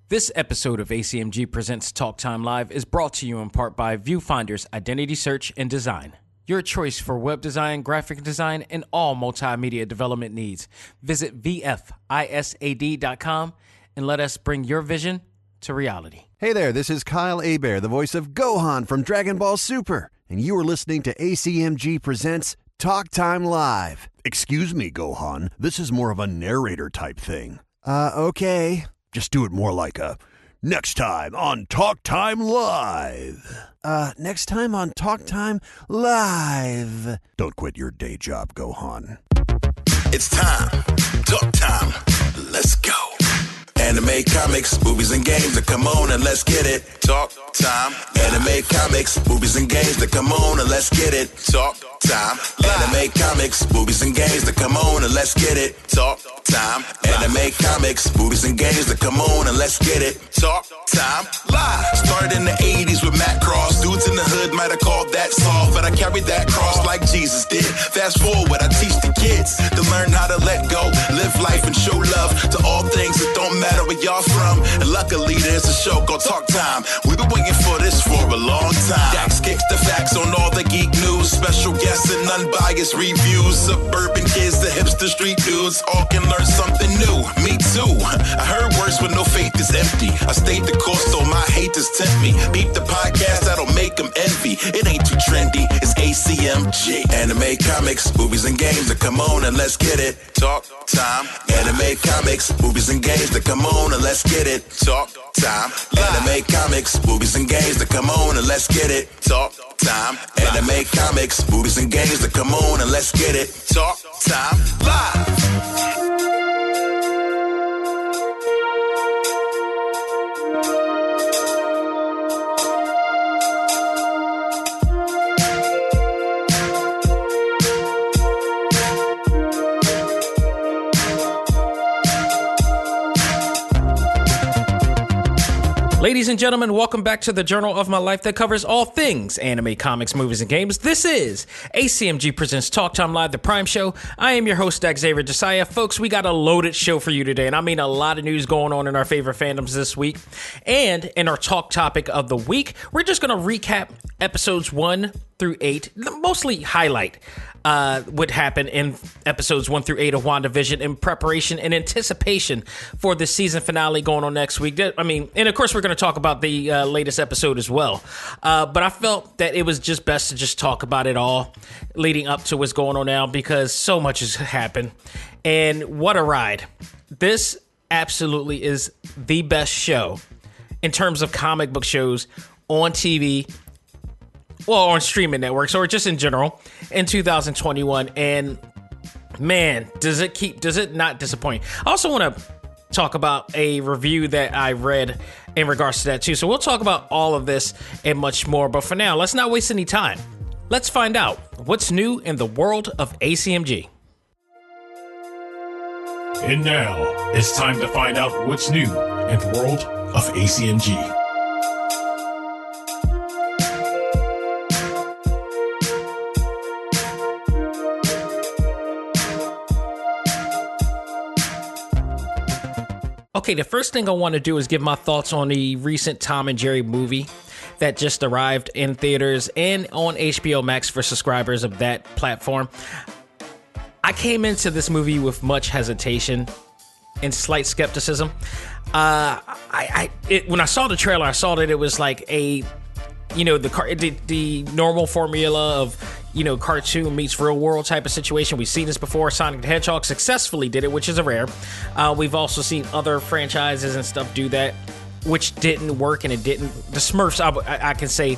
This episode of A.C.M.G. Presents Talk Time Live is brought to you in part by Viewfinder's Identity Search and Design. Your choice for web design, graphic design, and all multimedia development needs. Visit VFISAD.com and let us bring your vision to reality. Hey there, this is Kyle Hebert, the voice of Gohan from Dragon Ball Super, and you are listening to A.C.M.G. Presents Talk Time Live. Excuse me, Gohan, this is more of a narrator type thing. Okay. Just do it more like a, next time on Talk Time Live. Next time on Talk Time Live. Don't quit your day job, Gohan. It's time. Talk time. Let's go. Anime, comics, movies, and games. Come on and let's get it. Talk time. Anime, comics, movies, and games. Come on and let's get it. Talk time. Anime, comics, movies, and games. Come on and let's get it. Talk time. Anime, comics, movies, and games. Come on and let's get it. Talk time. Live. Started in the 80s with Matt Cross. Dudes in the hood might have called that soft, but I carried that cross like Jesus did. Fast forward, I teach the kids to learn how to let go, live life, and show love to all things that don't matter where y'all from. And luckily, there's a show called Talk Time. We've been waiting for this for a long time. Dax kicks the facts on all the geek news, special guests and unbiased reviews. Suburban kids, the hipster street dudes, all can learn something new. Me too. I heard words with no faith is empty. I stayed the course, so my haters tempt me. Beat the podcast, that'll make them envy. It ain't too trendy, it's A.C.M.G. Anime, comics, movies, and games. Come on and let's get it. Talk time. Anime, comics, movies, and games. Come on and let's get it. Talk time. Anime, comics, movies, and games. Come on and let's get it. Talk time. Anime, comics, movies, and games. Come on and let's get it. Talk time. Live. Ladies and gentlemen, welcome back to the journal of my life that covers all things anime, comics, movies, and games. This is A.C.M.G. Presents Talk Time Live, the Prime Show. I am your host, Xavier Josiah. Folks, we got a loaded show for you today, and I mean a lot of news going on in our favorite fandoms this week. And in our talk topic of the week, we're just going to recap episodes 1 through 8, mostly highlight what happened in episodes 1 through 8 of Wandavision in preparation and anticipation for the season finale going on next week. I mean, and of course, we're going to talk about the latest episode as well. But I felt that it was just best to just talk about it all leading up to what's going on now because so much has happened. And what a ride. This absolutely is the best show in terms of comic book shows on TV, well, on streaming networks or just in general in 2021. And man, does it not disappoint? I also want to talk about a review that I read in regards to that too. So we'll talk about all of this and much more. But for now, let's not waste any time. Let's find out what's new in the world of A.C.M.G. And now it's time to find out what's new in the world of A.C.M.G. Okay, the first thing I want to do is give my thoughts on the recent Tom and Jerry movie that just arrived in theaters and on HBO Max for subscribers of that platform. I came into this movie with much hesitation and slight skepticism. When I saw the trailer, I saw that it was like the normal formula of, cartoon meets real world type of situation. We've seen this before. Sonic the Hedgehog successfully did it, which is a rare. We've also seen other franchises and stuff do that, which didn't work, and it didn't. The Smurfs, I can say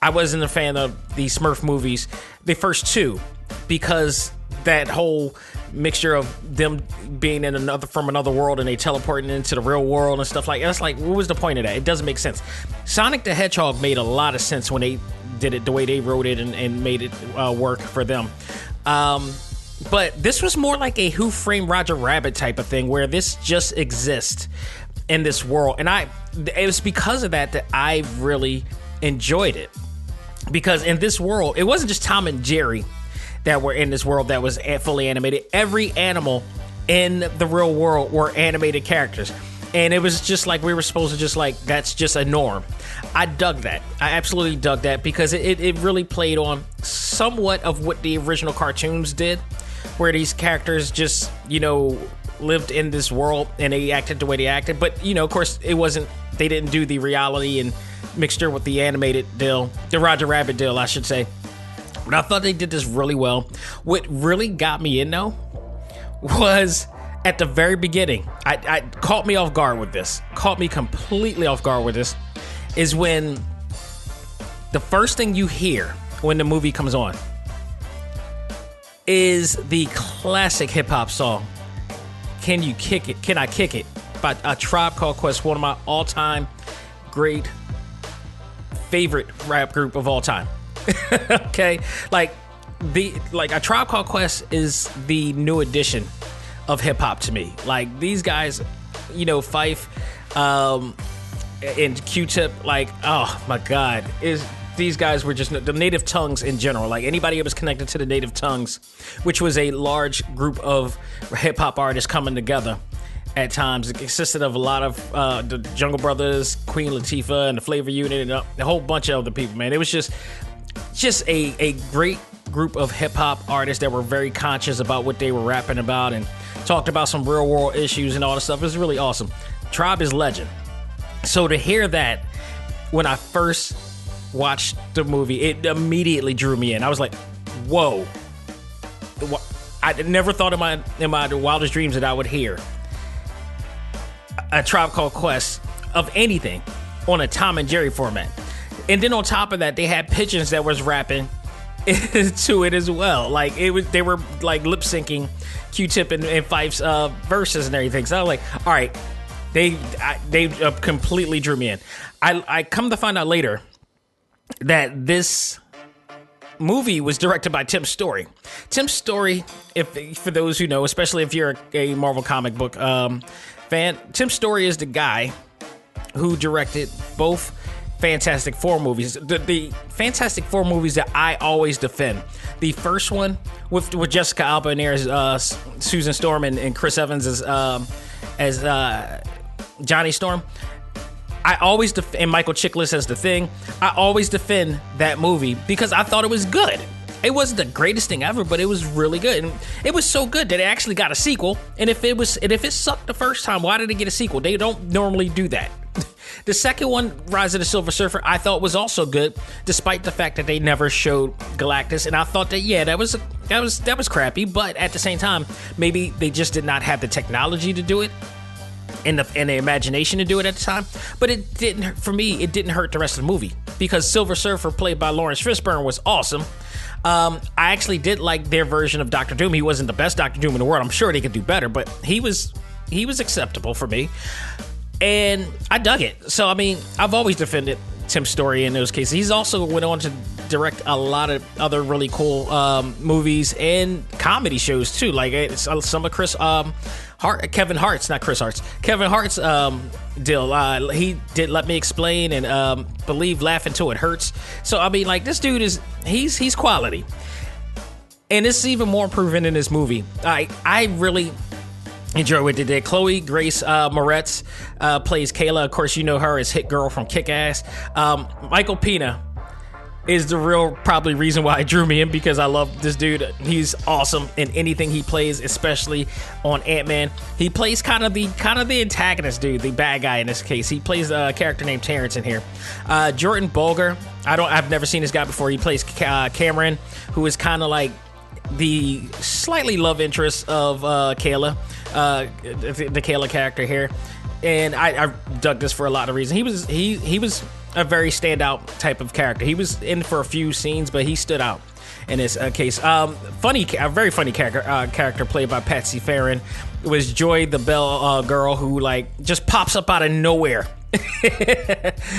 I wasn't a fan of the Smurf movies, the first two, because that whole mixture of them being from another world and they teleporting into the real world and stuff like that. It's like, what was the point of that? It doesn't make sense. Sonic the Hedgehog made a lot of sense when they did it the way they wrote it and made it work for them. But this was more like a Who Framed Roger Rabbit type of thing where this just exists in this world. And it was because of that I really enjoyed it. Because in this world, it wasn't just Tom and Jerry that were in this world that was fully animated. Every animal in the real world were animated characters. And it was just like we were supposed to just like, that's just a norm. I dug that. I absolutely dug that because it really played on somewhat of what the original cartoons did, where these characters just, lived in this world and they acted the way they acted. But, of course, they didn't do the reality and mixture with the animated deal, the Roger Rabbit deal, I should say. But I thought they did this really well. What really got me in, though, was at the very beginning, I caught me off guard with this. Caught me completely off guard with this. Is when the first thing you hear when the movie comes on is the classic hip hop song, "Can You Kick It? Can I Kick It?" by A Tribe Called Quest, one of my all-time great favorite rap group of all time. Okay, like A Tribe Called Quest is the new edition of hip hop to me. Like these guys, Phife, and Q-Tip, like, oh my God, these guys were just the native tongues in general. Like anybody that was connected to the native tongues, which was a large group of hip hop artists coming together. At times, it consisted of a lot of the Jungle Brothers, Queen Latifah, and the Flavor Unit, and a whole bunch of other people. Man, it was just a great group of hip hop artists that were very conscious about what they were rapping about and talked about some real world issues and all this stuff. It was really awesome. Tribe is legend. So to hear that when I first watched the movie, it immediately drew me in. I was like, whoa. I never thought in my wildest dreams that I would hear A Tribe Called Quest of anything on a Tom and Jerry format. And then on top of that, they had pigeons that was rapping to it as well. Like they were like lip syncing Q-Tip and Fife's verses and everything. So I was like, all right, they completely drew me in. I come to find out later that this movie was directed by Tim Story. Tim Story, for those who know, especially if you're a Marvel comic book fan, Tim Story is the guy who directed both Fantastic Four movies. The Fantastic Four movies that I always defend. The first one with Jessica Alba and there's Susan Storm and Chris Evans as Johnny Storm. I always and Michael Chiklis as the Thing. I always defend that movie because I thought it was good. It wasn't the greatest thing ever, but it was really good. And it was so good that it actually got a sequel. And if it sucked the first time, why did it get a sequel? They don't normally do that. The second one, Rise of the Silver Surfer, I thought was also good, despite the fact that they never showed Galactus. And I thought that that was crappy, but at the same time, maybe they just did not have the technology to do it and the imagination to do it at the time. But it didn't hurt the rest of the movie because Silver Surfer, played by Lawrence Fishburne, was awesome. I actually did like their version of Doctor Doom. He wasn't the best Doctor Doom in the world. I'm sure they could do better, but he was acceptable for me. And I dug it. So, I mean, I've always defended Tim Story in those cases. He's also went on to direct a lot of other really cool movies and comedy shows, too. Like some of Kevin Hart's deal. He did Let Me Explain and Believe Laugh Until It Hurts. So, I mean, like, this dude he's quality. And it's even more proven in this movie. I really enjoy what they did. Chloe Grace Moretz plays Kayla. Of course, you know her as Hit Girl from Kick-Ass. Michael Pena is the real probably reason why it drew me in, because I love this dude. He's awesome in anything he plays, especially on Ant-Man. He plays kind of the antagonist dude, the bad guy in this case. He plays a character named Terrence in here. Jordan Bolger, I've never seen this guy before. He plays Cameron, who is kind of like the slightly love interest of Kayla, the Kayla character here. And I dug this for a lot of reasons. He was a very standout type of character. He was in for a few scenes, but he stood out in this case. A very funny character played by Patsy Farron was Joy, the Bell girl, who like just pops up out of nowhere.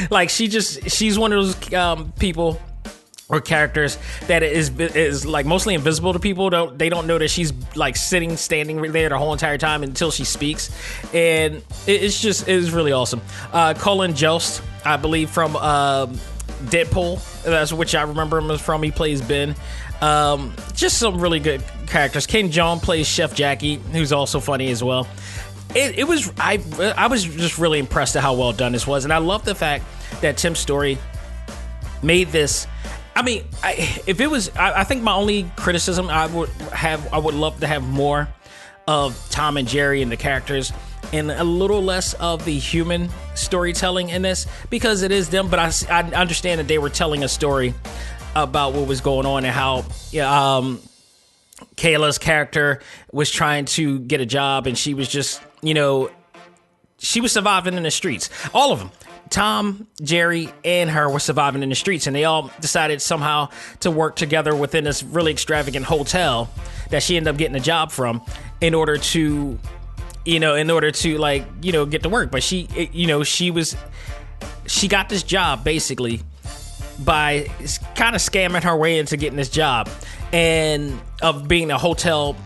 Like she's one of those people or characters that is like mostly invisible to people. They don't know that she's like standing right there the whole entire time until she speaks, and it was really awesome. Colin Jost, I believe from Deadpool, that's which I remember him from. He plays Ben. Just some really good characters. Ken Jeong plays Chef Jackie, who's also funny as well. it was I was just really impressed at how well done this was, and I love the fact that Tim Story made this. I mean, I think my only criticism I would love to have more of Tom and Jerry and the characters, and a little less of the human storytelling in this, because it is them. But I understand that they were telling a story about what was going on and how Kayla's character was trying to get a job, and she was just, she was surviving in the streets. All of them. Tom, Jerry, and her were surviving in the streets, and they all decided somehow to work together within this really extravagant hotel that she ended up getting a job from in order to get to work. But she got this job basically by kind of scamming her way into getting this job, and of being a hotel,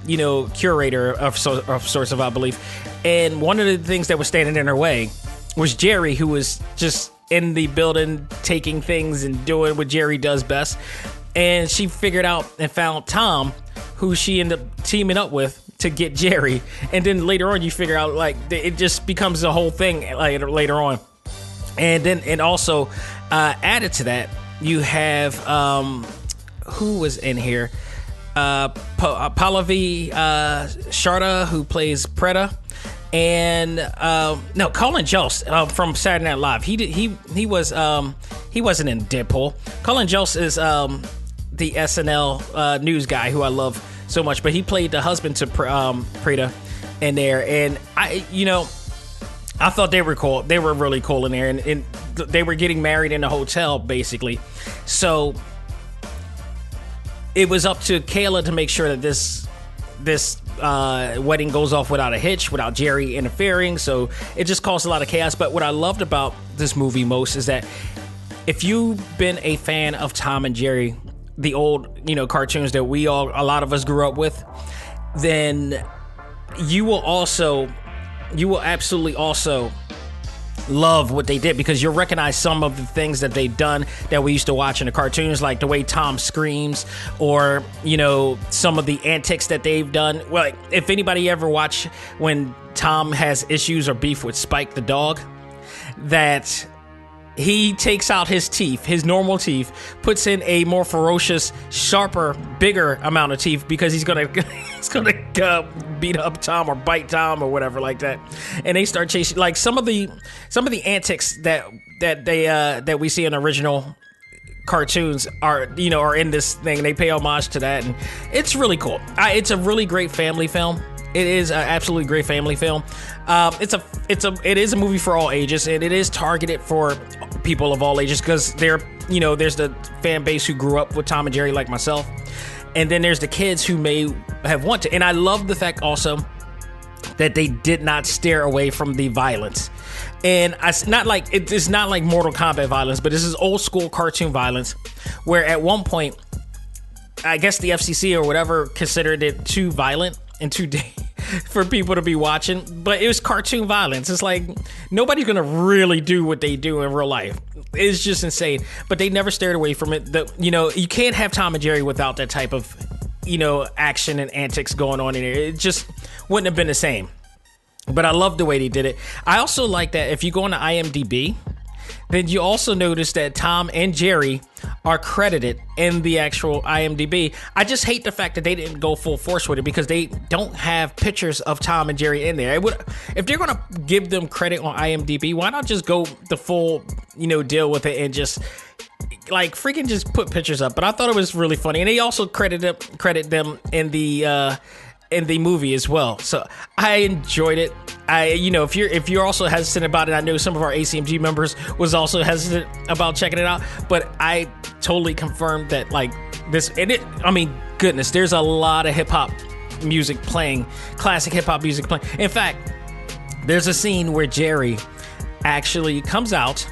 curator of sorts of, I believe. And one of the things that was standing in her way was Jerry, who was just in the building taking things and doing what Jerry does best. And she figured out and found Tom, who she ended up teaming up with to get Jerry. And then later on, you figure out, like, it just becomes a whole thing later on. And also added to that, you have who was in here? Pallavi Sharda, who plays Preta. And Colin Jost from Saturday Night Live. He wasn't in Deadpool. Colin Jost is the SNL news guy who I love so much, but he played the husband to Preta in there, and I thought they were cool. They were really cool in there, and they were getting married in a hotel basically. So it was up to Kayla to make sure that this wedding goes off without a hitch, without Jerry interfering. So it just caused a lot of chaos. But what I loved about this movie most is that if you've been a fan of Tom and Jerry, the old, cartoons that a lot of us grew up with, then you will absolutely also love what they did, because you'll recognize some of the things that they've done that we used to watch in the cartoons, like the way Tom screams, or some of the antics that they've done. Well, if anybody ever watched when Tom has issues or beef with Spike the dog, that he takes out his teeth, his normal teeth, puts in a more ferocious, sharper, bigger amount of teeth, because he's gonna beat up Tom or bite Tom or whatever like that. And they start chasing, like, some of the antics that we see in original cartoons are in this thing. They pay homage to that, and it's really cool. It's a really great family film. It is an absolutely great family film. It is a movie for all ages, and it is targeted for people of all ages, because there's the fan base who grew up with Tom and Jerry like myself, and then there's the kids who may have wanted to. And I love the fact also that they did not steer away from the violence. And it's not like Mortal Kombat violence, but this is old school cartoon violence, where at one point, I guess the FCC or whatever considered it too violent and too for people to be watching, but it was cartoon violence. It's like, nobody's gonna really do what they do in real life. It's just insane. But they never steered away from it. You can't have Tom and Jerry without that type of action and antics going on in there. It just wouldn't have been the same. But I love the way they did it. I also like that if you go on to IMDb, then you also notice that Tom and Jerry are credited in the actual IMDb. I just hate the fact that they didn't go full force with it, because they don't have pictures of Tom and Jerry in there. If they're going to give them credit on IMDb, why not just go the full, deal with it and just freaking just put pictures up? But I thought it was really funny, and they also credit them in the movie as well. So I enjoyed it. If you're also hesitant about it, I know some of our A.C.M.G members was also hesitant about checking it out, but I totally confirmed that goodness, there's a lot of hip hop music playing, classic hip hop music playing. In fact, there's a scene where Jerry actually comes out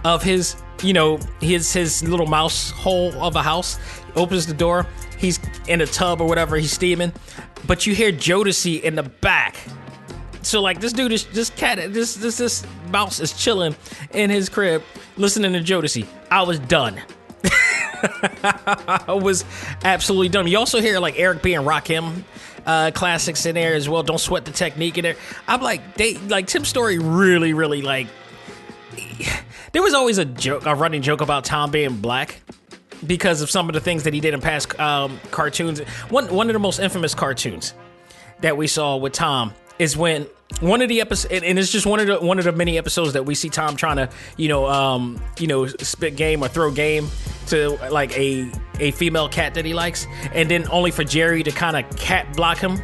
of his little mouse hole of a house, opens the door, he's in a tub or whatever, he's steaming, but you hear Jodeci in the back. So this dude is this mouse is chilling in his crib listening to Jodeci. I was done. was absolutely dumb. You also hear like Eric B and Rakim classics in there as well. Don't Sweat the Technique in there. I'm like, Tim Story really like. There was always a running joke about Tom being black because of some of the things that he did in past cartoons. One of the most infamous cartoons that we saw with Tom is when one of the episodes, and it's just one of the many episodes that we see Tom trying to spit game or throw game to like a female cat that he likes, and then only for Jerry to kind of cat block him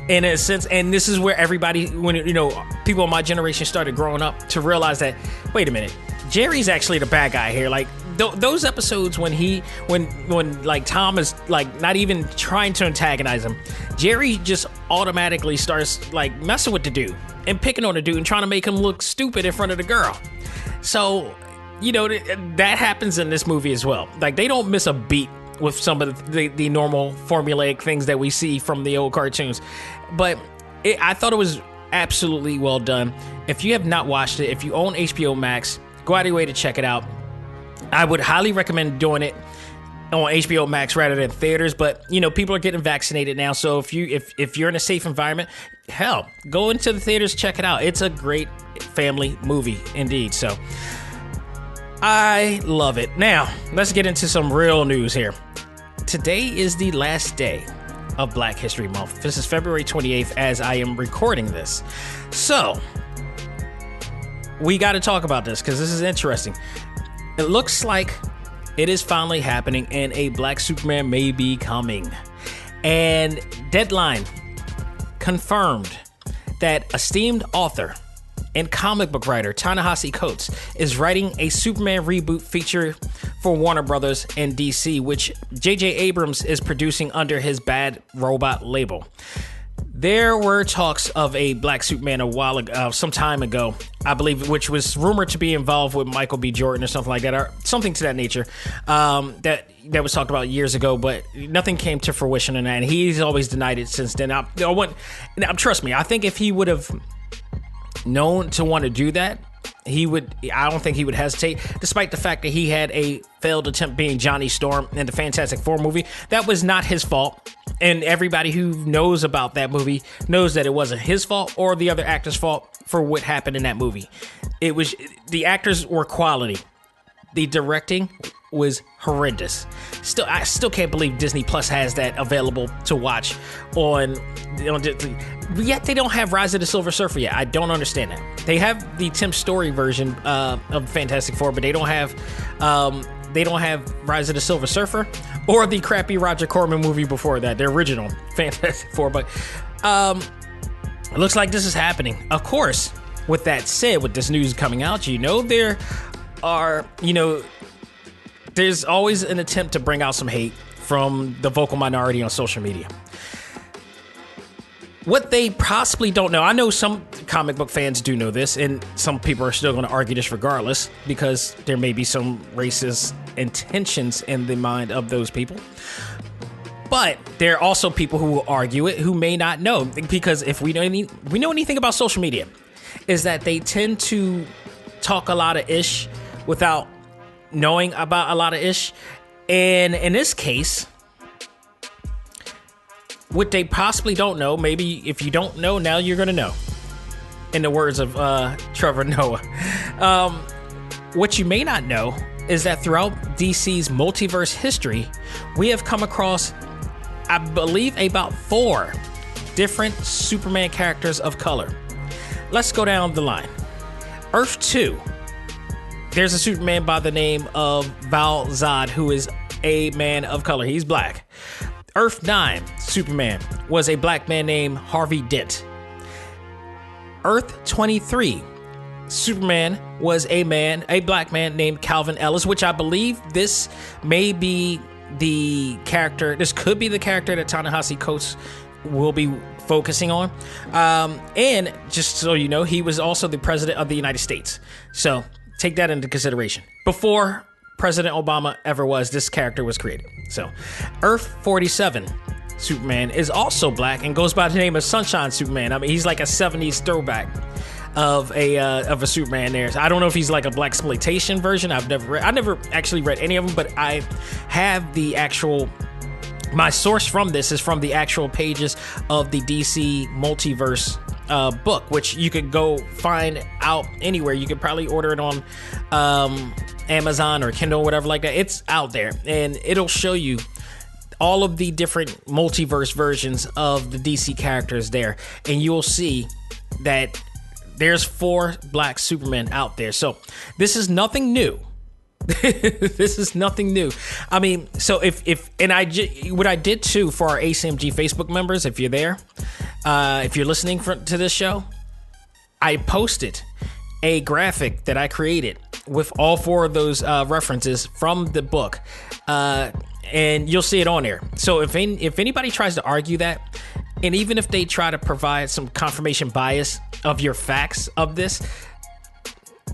in a sense. And this is where everybody, when people in my generation started growing up to realize that, wait a minute, Jerry's actually the bad guy here. Like those episodes when like Tom is like not even trying to antagonize him, Jerry just automatically starts like messing with the dude and picking on the dude and trying to make him look stupid in front of the girl. So that happens in this movie as well. Like they don't miss a beat with some of the normal formulaic things that we see from the old cartoons. But I thought it was absolutely well done. If you have not watched it, if you own HBO Max, go out of your way to check it out. I would highly recommend doing it on HBO Max rather than theaters, but people are getting vaccinated now, so if you're in a safe environment, hell, go into the theaters, check it out. It's a great family movie indeed. So I love it. Now, let's get into some real news here. Today is the last day of Black History Month. This is February 28th as I am recording this. So, we got to talk about this because this is interesting. It looks like it is finally happening and a Black Superman may be coming. And Deadline confirmed that esteemed author and comic book writer Ta-Nehisi Coates is writing a Superman reboot feature for Warner Brothers and DC, which J.J. Abrams is producing under his Bad Robot label. There were talks of a Black Superman a while ago, some time ago, I believe, which was rumored to be involved with Michael B. Jordan or something like that, or something to that nature. That was talked about years ago, but nothing came to fruition in that, and he's always denied it since then. Trust me, I think if he would have known to want to do that, I don't think he would hesitate, despite the fact that he had a failed attempt being Johnny Storm in the Fantastic Four movie. That was not his fault. And everybody who knows about that movie knows that it wasn't his fault or the other actor's fault for what happened in that movie. It was, the actors were quality. The directing was horrendous. I still can't believe Disney+ has that available to watch on yet they don't have Rise of the Silver Surfer yet. I don't understand that. They have the Tim Story version of Fantastic Four, but they don't have Rise of the Silver Surfer or the crappy Roger Corman movie before that, the original Fantastic Four. But it looks like this is happening. Of course, with that said, with this news coming out, there are, there's always an attempt to bring out some hate from the vocal minority on social media. What they possibly don't know, I know some comic book fans do know this, and some people are still going to argue this regardless, because there may be some racist intentions in the mind of those people. But there are also people who will argue it who may not know, because if we know anything about social media, is that they tend to talk a lot of ish without knowing about a lot of ish. And in this case, what they possibly don't know, maybe if you don't know, now you're going to know. In the words of Trevor Noah. What you may not know is that throughout DC's multiverse history, we have come across, I believe, about 4 different Superman characters of color. Let's go down the line. Earth 2. There's a Superman by the name of Val Zod, who is a man of color. He's black. Earth 9, Superman, was a black man named Harvey Dent. Earth 23, Superman was a black man named Calvin Ellis, which I believe this may be this could be the character that Ta-Nehisi Coates will be focusing on. And just so you know, he was also the president of the United States. So take that into consideration. Before President Obama ever was, this character was created. So, Earth 47, Superman, is also black and goes by the name of Sunshine Superman. I mean, he's like a 70s throwback. of a Superman there. So I don't know if he's like a blaxploitation version. I never actually read any of them, but I have the actual. My source from this is from the actual pages of the DC Multiverse book, which you could go find out anywhere. You could probably order it on Amazon or Kindle or whatever like that. It's out there, and it'll show you all of the different multiverse versions of the DC characters there, and you'll see that there's 4 black Supermen out there. So this is nothing new. This is nothing new. I mean, so what I did too for our A.C.M.G Facebook members, if you're there, if you're listening to this show, I posted a graphic that I created with all 4 of those references from the book, and you'll see it on there. So if anybody tries to argue that, and even if they try to provide some confirmation bias of your facts of this,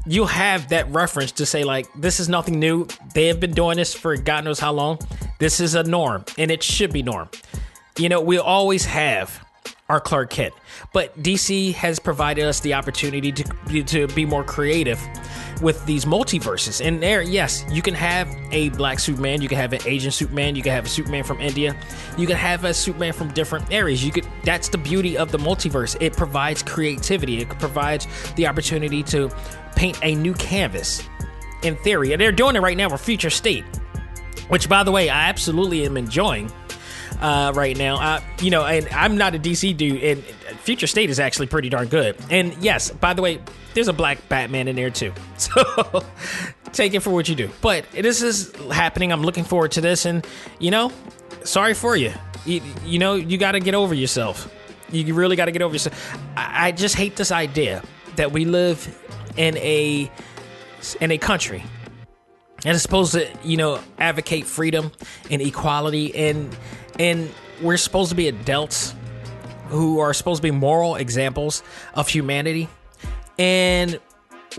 you'll have that reference to say, like, this is nothing new. They have been doing this for God knows how long. This is a norm, and it should be norm. You know, we'll always have our Clark Kent, but DC has provided us the opportunity to be more creative with these multiverses. And there, yes, you can have a black Superman, you can have an Asian Superman, you can have a Superman from India, you can have a Superman from different areas. That's the beauty of the multiverse. It provides creativity. It provides the opportunity to paint a new canvas, in theory. And they're doing it right now with Future State, which, by the way, I absolutely am enjoying right now. And I'm not a DC dude, and Future State is actually pretty darn good. And yes, by the way, there's a black Batman in there too. So take it for what you do. But this is happening. I'm looking forward to this, and sorry for you. You got to get over yourself. You really got to get over yourself. I just hate this idea that we live in a country and it's supposed to, advocate freedom and equality, and we're supposed to be adults who are supposed to be moral examples of humanity, and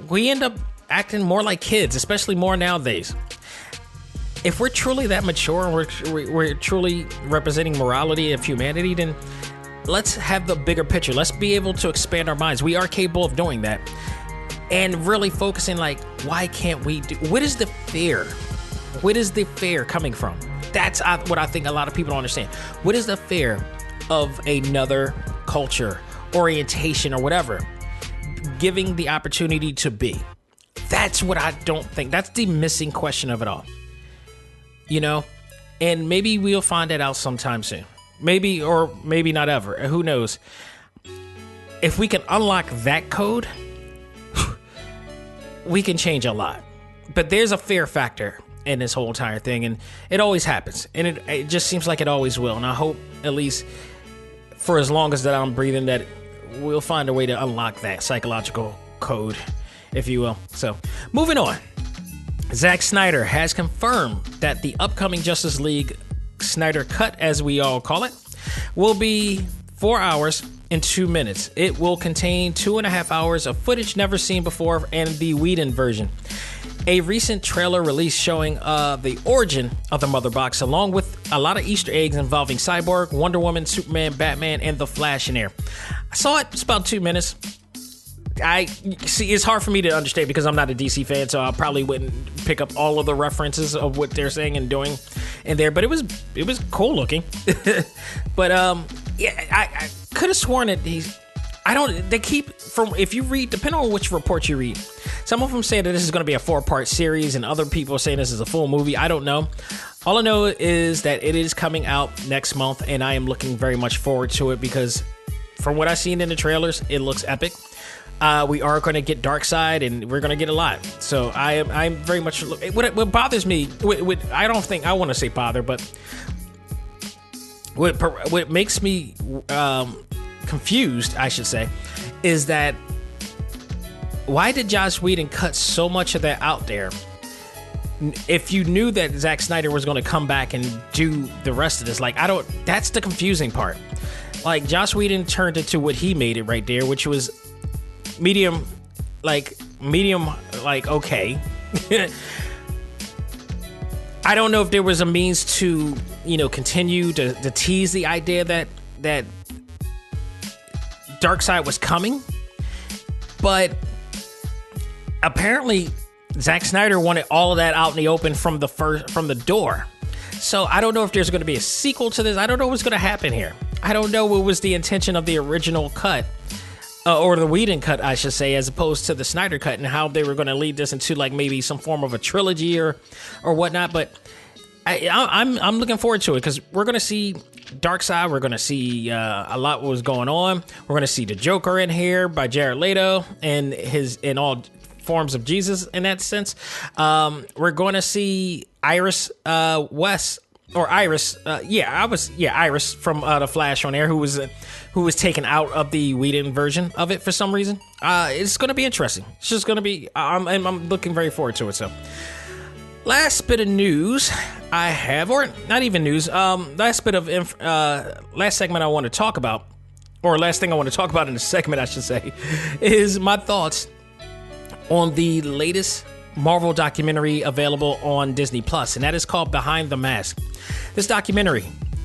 we end up acting more like kids, especially more nowadays. If we're truly that mature and we're truly representing morality of humanity, then let's have the bigger picture. Let's be able to expand our minds. We are capable of doing that. And really focusing, like, why can't we do? What is the fear? What is the fear coming from? That's what I think a lot of people don't understand. What is the fear of another culture, orientation, or whatever? Giving the opportunity to be. That's what I don't think. That's the missing question of it all. And maybe we'll find that out sometime soon. Maybe, or maybe not ever. Who knows? If we can unlock that code, we can change a lot. But there's a fear factor in this whole entire thing, and it always happens, and it just seems like it always will. And I hope, at least for as long as that I'm breathing, that we'll find a way to unlock that psychological code, if you will. So, moving on. Zack Snyder has confirmed that the upcoming Justice League Snyder Cut, as we all call it, will be 4 hours and 2 minutes. It will contain 2.5 hours of footage never seen before and the Whedon version. A recent trailer release showing the origin of the Mother Box, along with a lot of Easter eggs involving Cyborg, Wonder Woman, Superman, Batman, and The Flash in there. I saw it. It's about 2 minutes. It's hard for me to understand because I'm not a DC fan, so I probably wouldn't pick up all of the references of what they're saying and doing in there. But it was cool looking. But I could have sworn that they keep, from, if you read, depending on which report you read, some of them say that this is going to be a 4-part series, and other people are saying this is a full movie. I don't know. All I know is that it is coming out next month, and I am looking very much forward to it because from what I've seen in the trailers, it looks epic. We are going to get Darkseid, and we're going to get a lot. So I'm very much. What bothers me, I don't think I want to say bother, but what makes me confused, I should say, is that why did Joss Whedon cut so much of that out there? If you knew that Zack Snyder was going to come back and do the rest of this, that's the confusing part. Like, Joss Whedon turned it to what he made it right there, which was medium, okay. I don't know if there was a means to, continue to tease the idea that Darkseid was coming, But apparently, Zack Snyder wanted all of that out in the open from the door. So I don't know if there's going to be a sequel to this. I don't know what's going to happen here. I don't know what was the intention of the original cut, or the Whedon cut, I should say, as opposed to the Snyder cut, and how they were going to lead this into like maybe some form of a trilogy or whatnot. But I'm looking forward to it because we're going to see Darkseid. We're going to see a lot what was going on. We're going to see the Joker in here by Jared Leto and in all forms of Jesus in that sense. We're going to see Iris Iris from The Flash on air, who was taken out of the Whedon version of it for some reason. It's going to be interesting. It's just going to be. I'm looking very forward to it. So, last bit of news I have, or not even news. Last segment I want to talk about, or last thing I want to talk about in the segment, I should say, is my thoughts on the latest Marvel documentary available on Disney+, and that is called Behind the Mask. This documentary,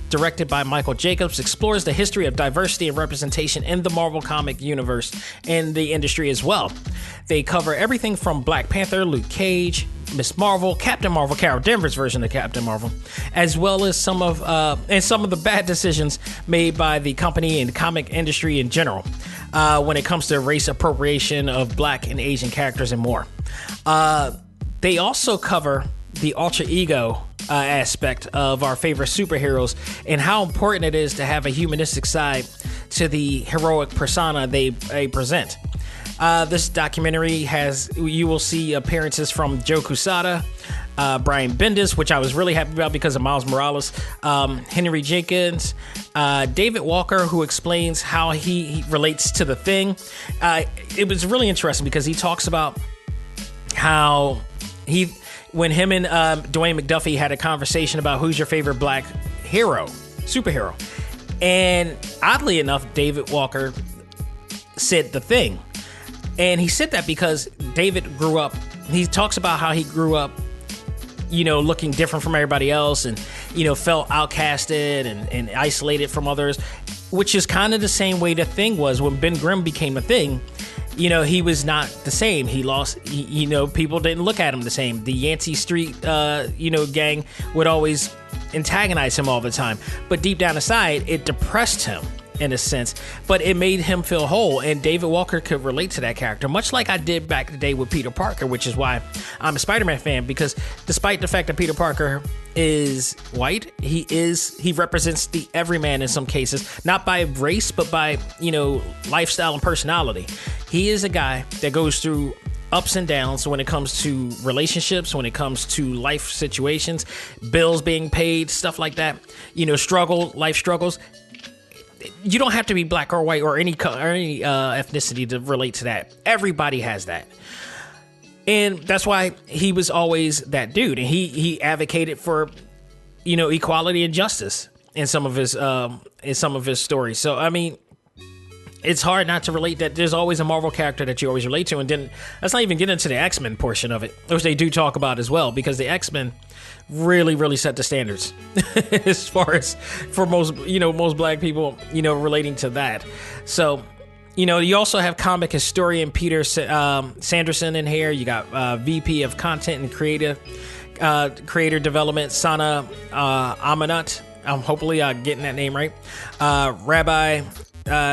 directed by Michael Jacobs, explores the history of diversity and representation in the Marvel comic universe and the industry as well. They cover everything from Black Panther, Luke Cage, Miss Marvel, Captain Marvel, Carol Danvers' version of Captain Marvel, as well as some of the bad decisions made by the company and the comic industry in general when it comes to race appropriation of Black and Asian characters and more. They also cover the alter ego aspect of our favorite superheroes and how important it is to have a humanistic side to the heroic persona they present. This documentary you will see appearances from Joe Quesada, Brian Bendis, which I was really happy about because of Miles Morales, Henry Jenkins, David Walker, who explains how he relates to the Thing. It was really interesting because he talks about how when him and Dwayne McDuffie had a conversation about who's your favorite Black superhero. And oddly enough, David Walker said the Thing. And he said that because David grew up, he talks about how he grew up, looking different from everybody else and, felt outcasted and isolated from others, which is kind of the same way the Thing was when Ben Grimm became a Thing. He was not the same. He lost, people didn't look at him the same. The Yancey Street, gang would always antagonize him all the time. But deep down inside, it depressed him in a sense, but it made him feel whole. And David Walker could relate to that character, much like I did back in the day with Peter Parker, which is why I'm a Spider-Man fan, because despite the fact that Peter Parker is white, he represents the everyman in some cases, not by race, but by, lifestyle and personality. He is a guy that goes through ups and downs when it comes to relationships, when it comes to life situations, bills being paid, stuff like that, life struggles. You don't have to be Black or white or any ethnicity to relate to that. Everybody has that. And that's why he was always that dude. And he advocated for, equality and justice in some of his stories. So, I mean, it's hard not to relate that there's always a Marvel character that you always relate to. And then let's not even get into the X-Men portion of it, which they do talk about as well, because the X-Men really, really set the standards as far as for most Black people, relating to that. So, you also have comic historian Peter Sanderson in here. You got VP of Content and Creator Development, Sana Amanat. Hopefully I'm getting that name right. Rabbi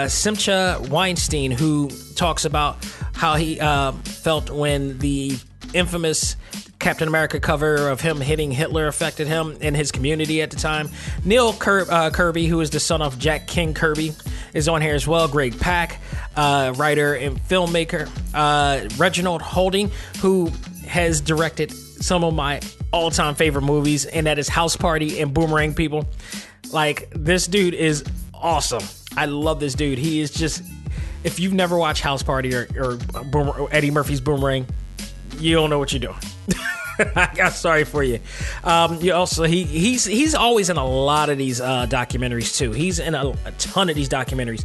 Simcha Weinstein, who talks about how he felt when the infamous Captain America cover of him hitting Hitler affected him and his community at the time. Neil Kirby, who is the son of Jack King Kirby, is on here as well. Greg Pak, writer and filmmaker. Reginald Holding, who has directed some of my all-time favorite movies, and that is House Party and Boomerang People. Like, this dude is awesome. I love this dude. He is just, if you've never watched House Party or Eddie Murphy's Boomerang, you don't know what you're doing. I got sorry for you. He's always in a lot of these documentaries too. He's in a ton of these documentaries.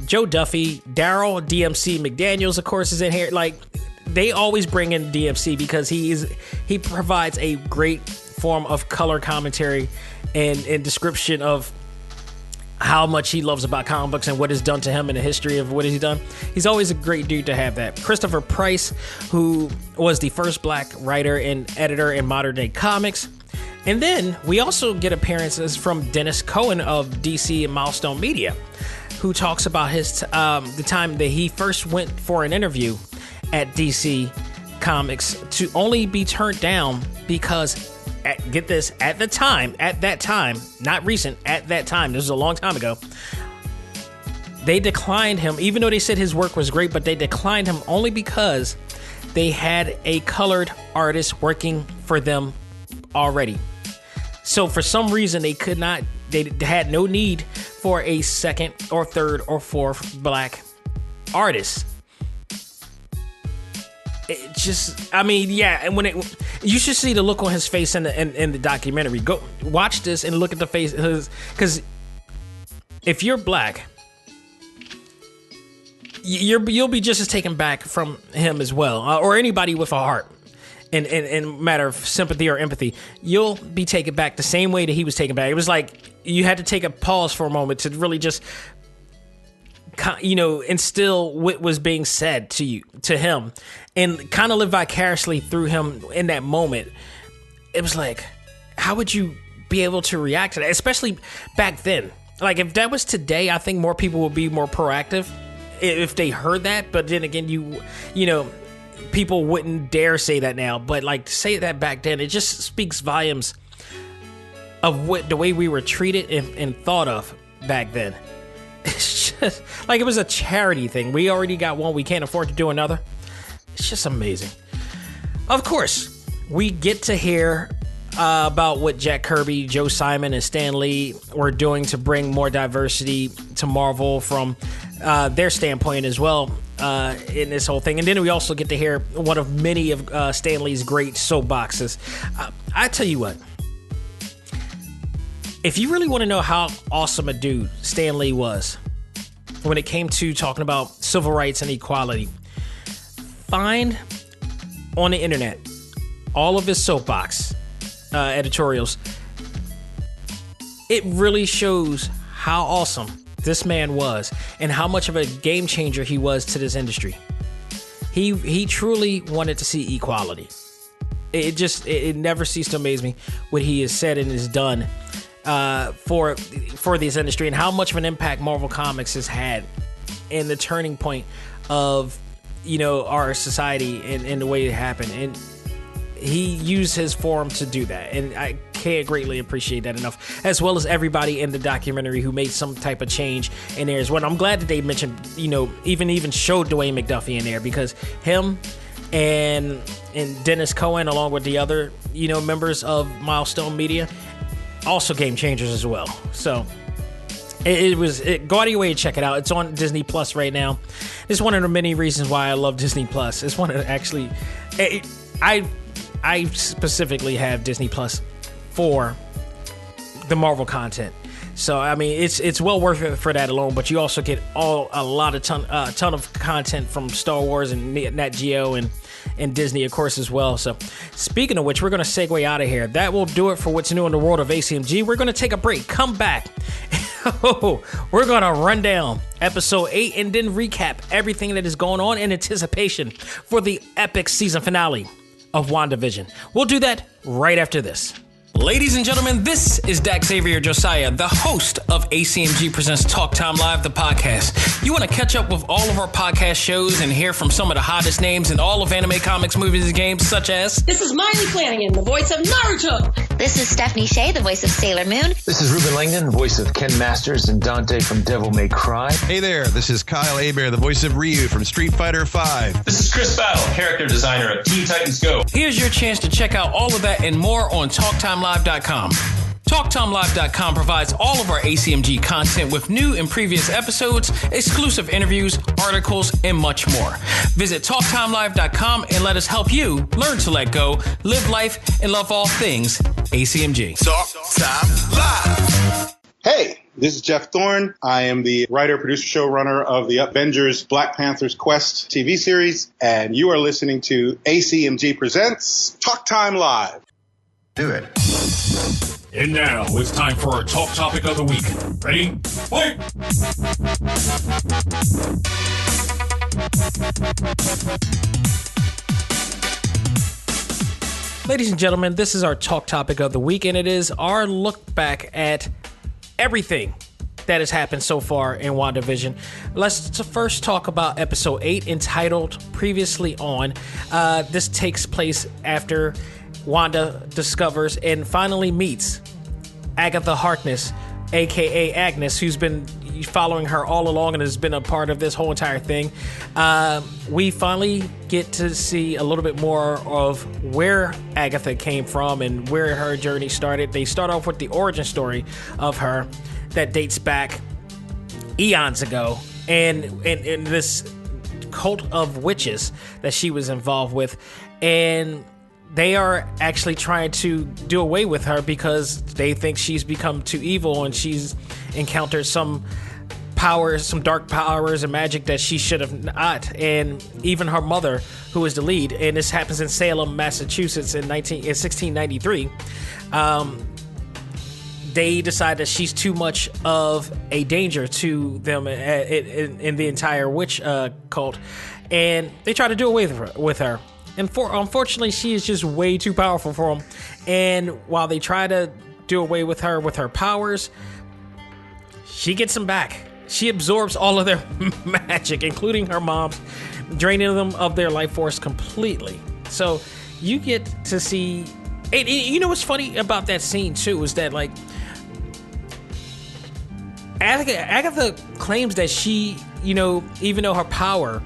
Joe Duffy, Daryl DMC McDaniels, of course, is in here. Like, they always bring in DMC because he provides a great form of color commentary and description of how much he loves about comic books and what is done to him in the history of what he's done. He's always a great dude to have that. Christopher Price, who was the first black writer and editor in modern day comics. And then we also get appearances from Dennis Cohen of DC and Milestone Media, who talks about his the time that he first went for an interview at DC Comics to only be turned down because, get this, at that time, not recent, at that time, this was a long time ago, they declined him, even though they said his work was great, but they declined him only because they had a colored artist working for them already. So for some reason, they had no need for a second or third or fourth black artist. It just, I mean, yeah, and you should see the look on his face in the documentary. Go watch this and look at the face, because if you're black, you'll be just as taken back from him as well, or anybody with a heart. In matter of sympathy or empathy, you'll be taken back the same way that he was taken back. It was like you had to take a pause for a moment to really just, instill what was being said to him, and kind of live vicariously through him in that moment. It was like, how would you be able to react to that, especially back then? Like, if that was today, I think more people would be more proactive if they heard that. But then again, people wouldn't dare say that now. But like, to say that back then, it just speaks volumes of the way we were treated and thought of back then. It's just like it was a charity thing. We already got one. We can't afford to do another. It's just amazing. Of course, we get to hear about what Jack Kirby, Joe Simon, and Stan Lee were doing to bring more diversity to Marvel from their standpoint as well in this whole thing. And then we also get to hear one of many of Stan Lee's great soapboxes. I tell you what. If you really want to know how awesome a dude Stan Lee was when it came to talking about civil rights and equality, find on the internet all of his soapbox editorials. It really shows how awesome this man was and how much of a game changer he was to this industry. He truly wanted to see equality. It never ceased to amaze me what he has said and has done for this industry, and how much of an impact Marvel Comics has had in the turning point of our society and the way it happened. And he used his forum to do that, and I can't greatly appreciate that enough, as well as everybody in the documentary who made some type of change in there as well. I'm glad that they mentioned, even showed Dwayne McDuffie in there, because him and Dennis Cohen, along with the other members of Milestone Media, also game changers as well. So go out of your way to check it out. It's on Disney+ right now. It's one of the many reasons why I love Disney+. It's one of I specifically have Disney+ for the Marvel content. So I mean, it's well worth it for that alone. But you also get a ton of content from Star Wars and Nat Geo and Disney, of course, as well. So speaking of which, we're going to segue out of here. That will do it for what's new in the world of A.C.M.G. We're going to take a break, come back. We're going to run down episode 8 and then recap everything that is going on in anticipation for the epic season finale of Wandavision. We'll do that right after this. Ladies and gentlemen, this is Dak Xavier Josiah, the host of A.C.M.G. Presents Talk Time Live, the podcast. You want to catch up with all of our podcast shows and hear from some of the hottest names in all of anime, comics, movies, and games, such as... This is Miley Flanagan, the voice of Naruto. This is Stephanie Shea, the voice of Sailor Moon. This is Ruben Langdon, voice of Ken Masters and Dante from Devil May Cry. Hey there, this is Kyle Hebert, the voice of Ryu from Street Fighter V. This is Chris Battle, character designer of Teen Titans Go. Here's your chance to check out all of that and more on TalkTimeLive.com. TalkTimeLive.com provides all of our ACMG content with new and previous episodes, exclusive interviews, articles, and much more. Visit TalkTimeLive.com and let us help you learn to let go, live life, and love all things ACMG. Talk Time Live. Hey, this is Jeff Thorne. I am the writer, producer, showrunner of the Avengers Black Panther's Quest TV series, and you are listening to ACMG Presents Talk Time Live. Do it. And now it's time for our talk topic of the week. Ready? Fight! Ladies and gentlemen, this is our talk topic of the week, and it is our look back at everything that has happened so far in WandaVision. Let's first talk about episode 8, entitled Previously On. This takes place after Wanda discovers and finally meets Agatha Harkness, aka Agnes, who's been following her all along and has been a part of this whole entire thing. We finally get to see a little bit more of where Agatha came from and where her journey started. They start off with the origin story of her that dates back eons ago, and this cult of witches that she was involved with, and they are actually trying to do away with her because they think she's become too evil and she's encountered some powers, some dark powers and magic that she should have not. And even her mother, who is the lead, and this happens in Salem, Massachusetts in 1693, they decide that she's too much of a danger to them in the entire witch cult, and they try to do away with her. And unfortunately, she is just way too powerful for them. And while they try to do away with her powers, she gets them back. She absorbs all of their magic, including her mom's, draining them of their life force completely. So you get to see... And you know what's funny about that scene, too, is that, like, Agatha claims that she, you know, even though her power,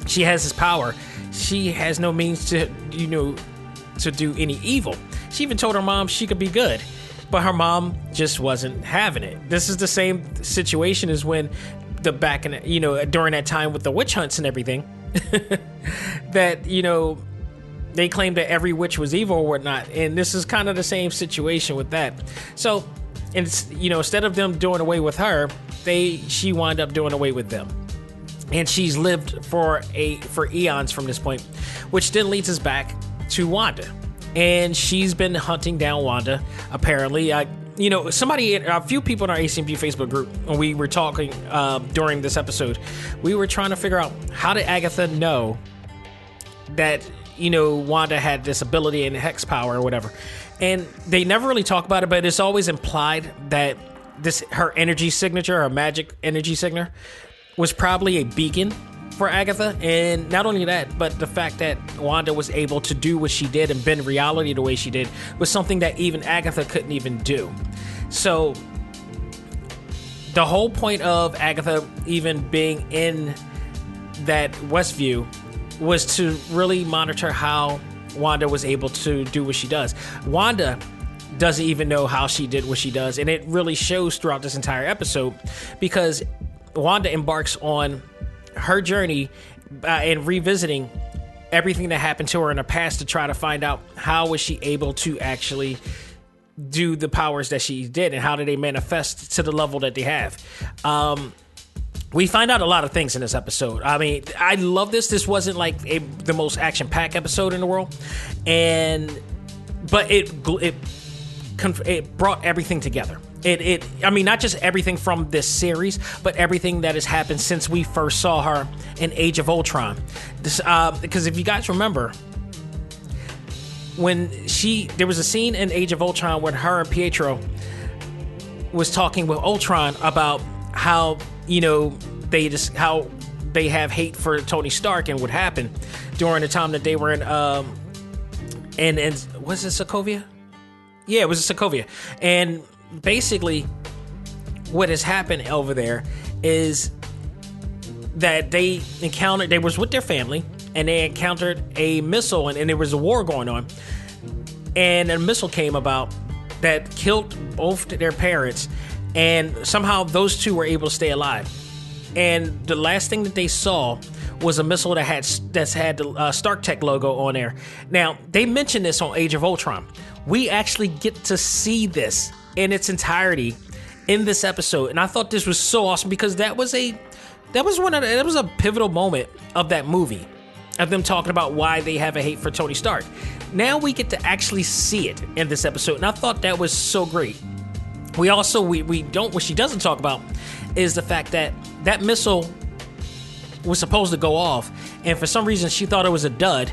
she has this power, she has no means to, you know, to do any evil. She even told her mom she could be good, but her mom just wasn't having it. This is the same situation as when during that time with the witch hunts and everything, that, you know, they claimed that every witch was evil or whatnot. And this is kind of the same situation with that. So, instead of them doing away with her, she wound up doing away with them. And she's lived for eons from this point, which then leads us back to Wanda. And she's been hunting down Wanda, apparently. A few people in our A.C.M.G Facebook group, when we were talking during this episode, we were trying to figure out, how did Agatha know that, you know, Wanda had this ability and hex power or whatever. And they never really talk about it, but it's always implied that her energy signature, her magic energy signature, was probably a beacon for Agatha. And not only that, but the fact that Wanda was able to do what she did and bend reality the way she did was something that even Agatha couldn't even do. So the whole point of Agatha even being in that Westview was to really monitor how Wanda was able to do what she does. Wanda doesn't even know how she did what she does, and it really shows throughout this entire episode, because Wanda embarks on her journey and revisiting everything that happened to her in the past to try to find out how was she able to actually do the powers that she did, and how did they manifest to the level that they have. We find out a lot of things in this episode. I mean, I love this. This wasn't like the most action-packed episode in the world, but it brought everything together. I mean, not just everything from this series, but everything that has happened since we first saw her in Age of Ultron. Because if you guys remember, when there was a scene in Age of Ultron when her and Pietro was talking with Ultron about how, you know, how they have hate for Tony Stark and what happened during the time that they were in was it Sokovia? Yeah, it was Sokovia. And basically what has happened over there is that they was with their family, and they encountered a missile, and there was a war going on, and a missile came about that killed both their parents, and somehow those two were able to stay alive. And the last thing that they saw was a missile that had the Stark Tech logo on there. Now, they mentioned this on Age of Ultron. We actually get to see this in its entirety in this episode, and I thought this was so awesome, because that was a pivotal moment of that movie. of them talking about why they have a hate for Tony Stark. Now we get to actually see it in this episode, and I thought that was so great. We also what she doesn't talk about is the fact that that missile was supposed to go off, and for some reason she thought it was a dud.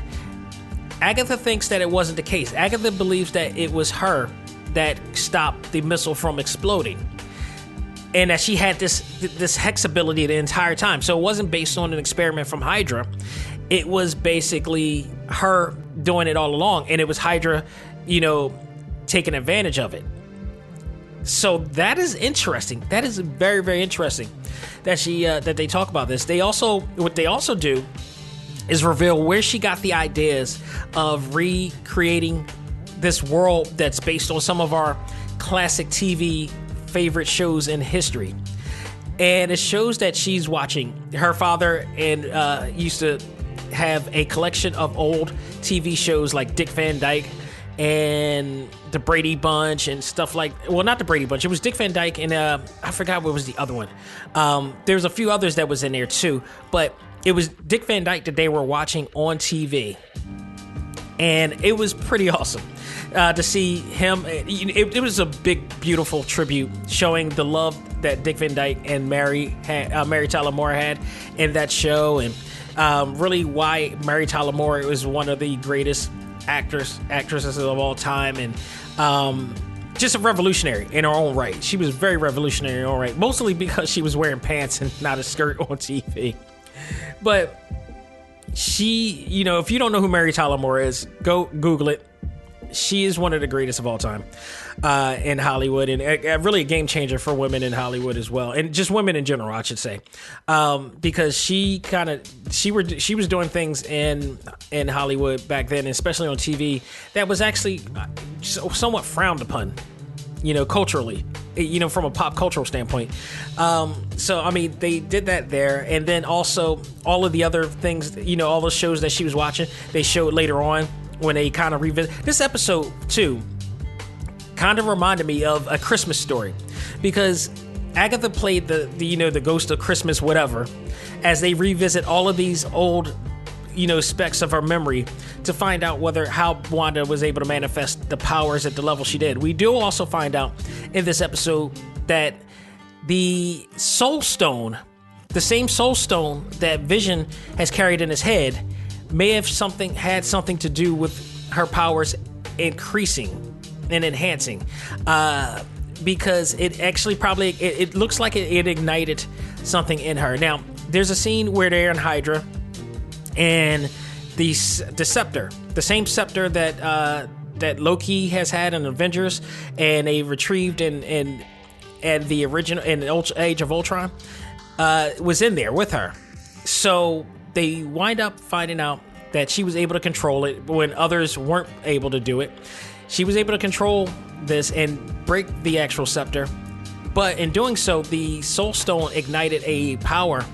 Agatha thinks that it wasn't the case. Agatha believes that it was her that stopped the missile from exploding, and that she had this hex ability the entire time. So it wasn't based on an experiment from Hydra. It was basically her doing it all along, and it was Hydra, taking advantage of it. So that is interesting. That is very, very interesting that that they talk about this. What they also do is reveal where she got the ideas of recreating this world that's based on some of our classic TV favorite shows in history. And it shows that she's watching. Her father and used to have a collection of old TV shows like Dick Van Dyke and the Brady Bunch and stuff not the Brady Bunch. It was Dick Van Dyke and I forgot what was the other one. There's a few others that was in there too, but it was Dick Van Dyke that they were watching on TV. And it was pretty awesome to see him. It was a big, beautiful tribute showing the love that Dick Van Dyke and Mary Tyler Moore had in that show, and really why Mary Tyler Moore was one of the greatest actresses of all time, and just a revolutionary in her own right. She was very revolutionary in her own right, mostly because she was wearing pants and not a skirt on TV. But she, if you don't know who Mary Tyler Moore is, go Google it. She is one of the greatest of all time in Hollywood, and really a game changer for women in Hollywood as well, and just women in general, I should say, because she was doing things in Hollywood back then, especially on TV, that was actually somewhat frowned upon, culturally, from a pop cultural standpoint. So I mean, they did that there, and then also all of the other things, all the shows that she was watching, they showed later on. When they kind of revisit this episode too, kind of reminded me of A Christmas Story, because Agatha played the ghost of Christmas whatever, as they revisit all of these old specks of her memory to find out how Wanda was able to manifest the powers at the level she did. We do also find out in this episode that the Soul Stone, the same Soul Stone that Vision has carried in his head, may have had something to do with her powers increasing and enhancing, because it actually probably it looks like it ignited something in her. Now, there's a scene where they're in Hydra and the scepter, the same scepter that Loki has had in Avengers, and they retrieved in the original in Age of Ultron, was in there with her. So they wind up finding out that she was able to control it when others weren't able to do it. She was able to control this and break the actual scepter. But in doing so, the Soul Stone ignited a power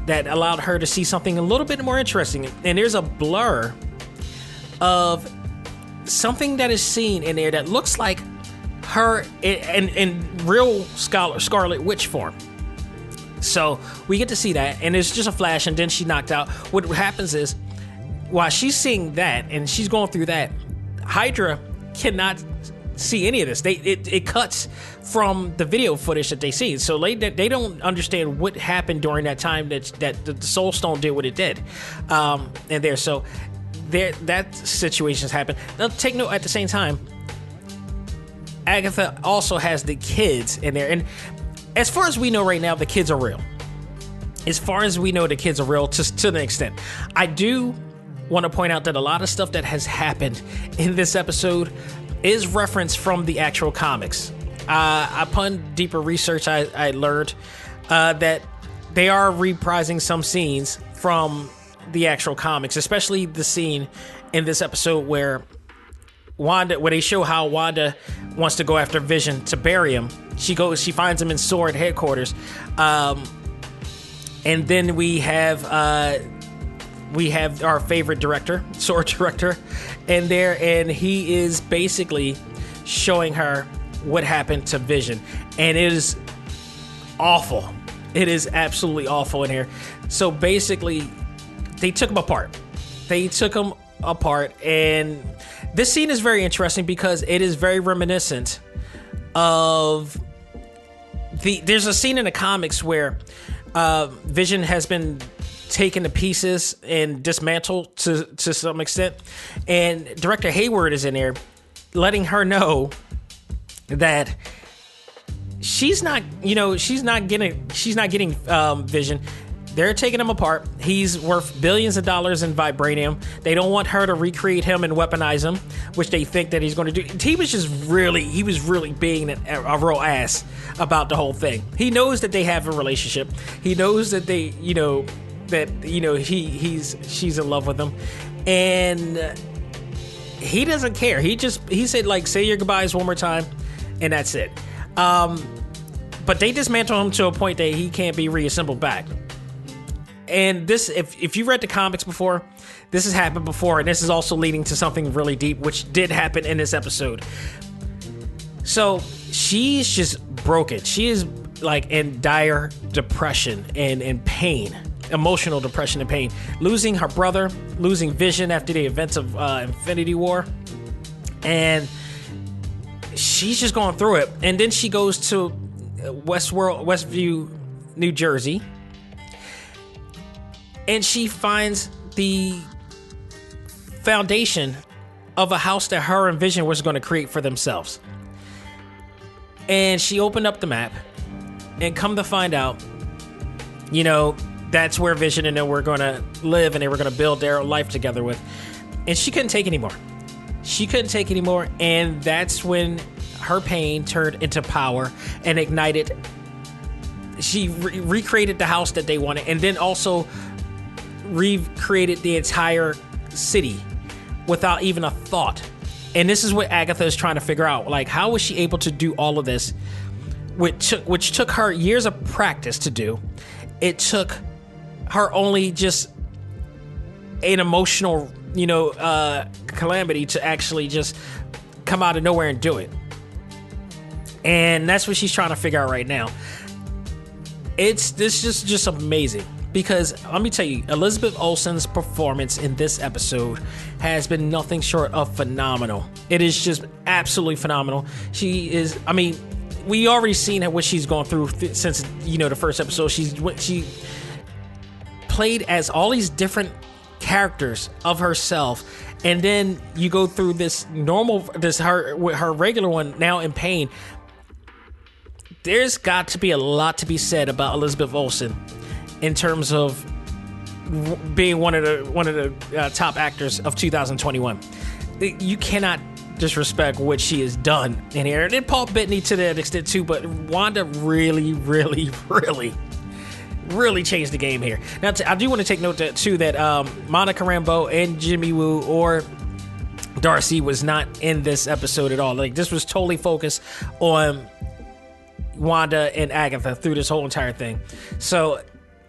that allowed her to see something a little bit more interesting. And there's a blur of something that is seen in there that looks like her in real Scarlet Witch form. So we get to see that, and it's just a flash, and then she knocked out. What happens is, while she's seeing that and she's going through that, Hydra cannot see any of this. It cuts from the video footage that they see, so they don't understand what happened during that time that the Soul Stone did what it did, and there. So that situation's happened. Now take note, at the same time, Agatha also has the kids in there, and as far as we know right now, the kids are real. As far as we know, the kids are real to an extent. I do want to point out that a lot of stuff that has happened in this episode is referenced from the actual comics. Upon deeper research, I learned that they are reprising some scenes from the actual comics, especially the scene in this episode where they show how Wanda wants to go after Vision to bury him. She finds him in SWORD headquarters, and then we have our favorite director, SWORD director, in there, and he is basically showing her what happened to Vision, and it is awful. It is absolutely awful in here. So basically, they took him apart. they took him apart, and this scene is very interesting because it is very reminiscent of there's a scene in the comics where Vision has been taken to pieces and dismantled to some extent, and Director Hayward is in there letting her know that she's not getting Vision. They're taking him apart. He's worth billions of dollars in vibranium. They don't want her to recreate him and weaponize him, which they think that he's going to do. He was really being a real ass about the whole thing. He knows that they have a relationship. He knows that she's in love with him, and he doesn't care. He said, like, say your goodbyes one more time, and that's it. But they dismantle him to a point that he can't be reassembled back. And this, if you read the comics before, this has happened before, and this is also leading to something really deep, which did happen in this episode. So she's just broken. She is like in dire depression and in pain, emotional depression and pain, losing her brother, losing Vision after the events of Infinity War, and she's just going through it. And then she goes to Westview, New Jersey, and she finds the foundation of a house that her and Vision was going to create for themselves. And she opened up the map, and come to find out, that's where Vision and them were going to live, and they were going to build their life together with. And she couldn't take anymore. And that's when her pain turned into power and ignited. She recreated the house that they wanted, and then also recreated the entire city without even a thought. And this is what Agatha is trying to figure out. Like, how was she able to do all of this, which took her years of practice to do? It took her only just an emotional, calamity to actually just come out of nowhere and do it. And that's what she's trying to figure out right now. This is just amazing. Because let me tell you, Elizabeth Olsen's performance in this episode has been nothing short of phenomenal. It is just absolutely phenomenal. She is, we already seen what she's gone through since, the first episode. She played as all these different characters of herself. And then you go through her regular one now in pain. There's got to be a lot to be said about Elizabeth Olsen in terms of being one of the top actors of 2021. You cannot disrespect what she has done in here. And Paul Bettany to that extent too, but Wanda really changed the game here. Now, I do want to take note that Monica Rambeau and Jimmy Woo or Darcy was not in this episode at all. Like, this was totally focused on Wanda and Agatha through this whole entire thing. So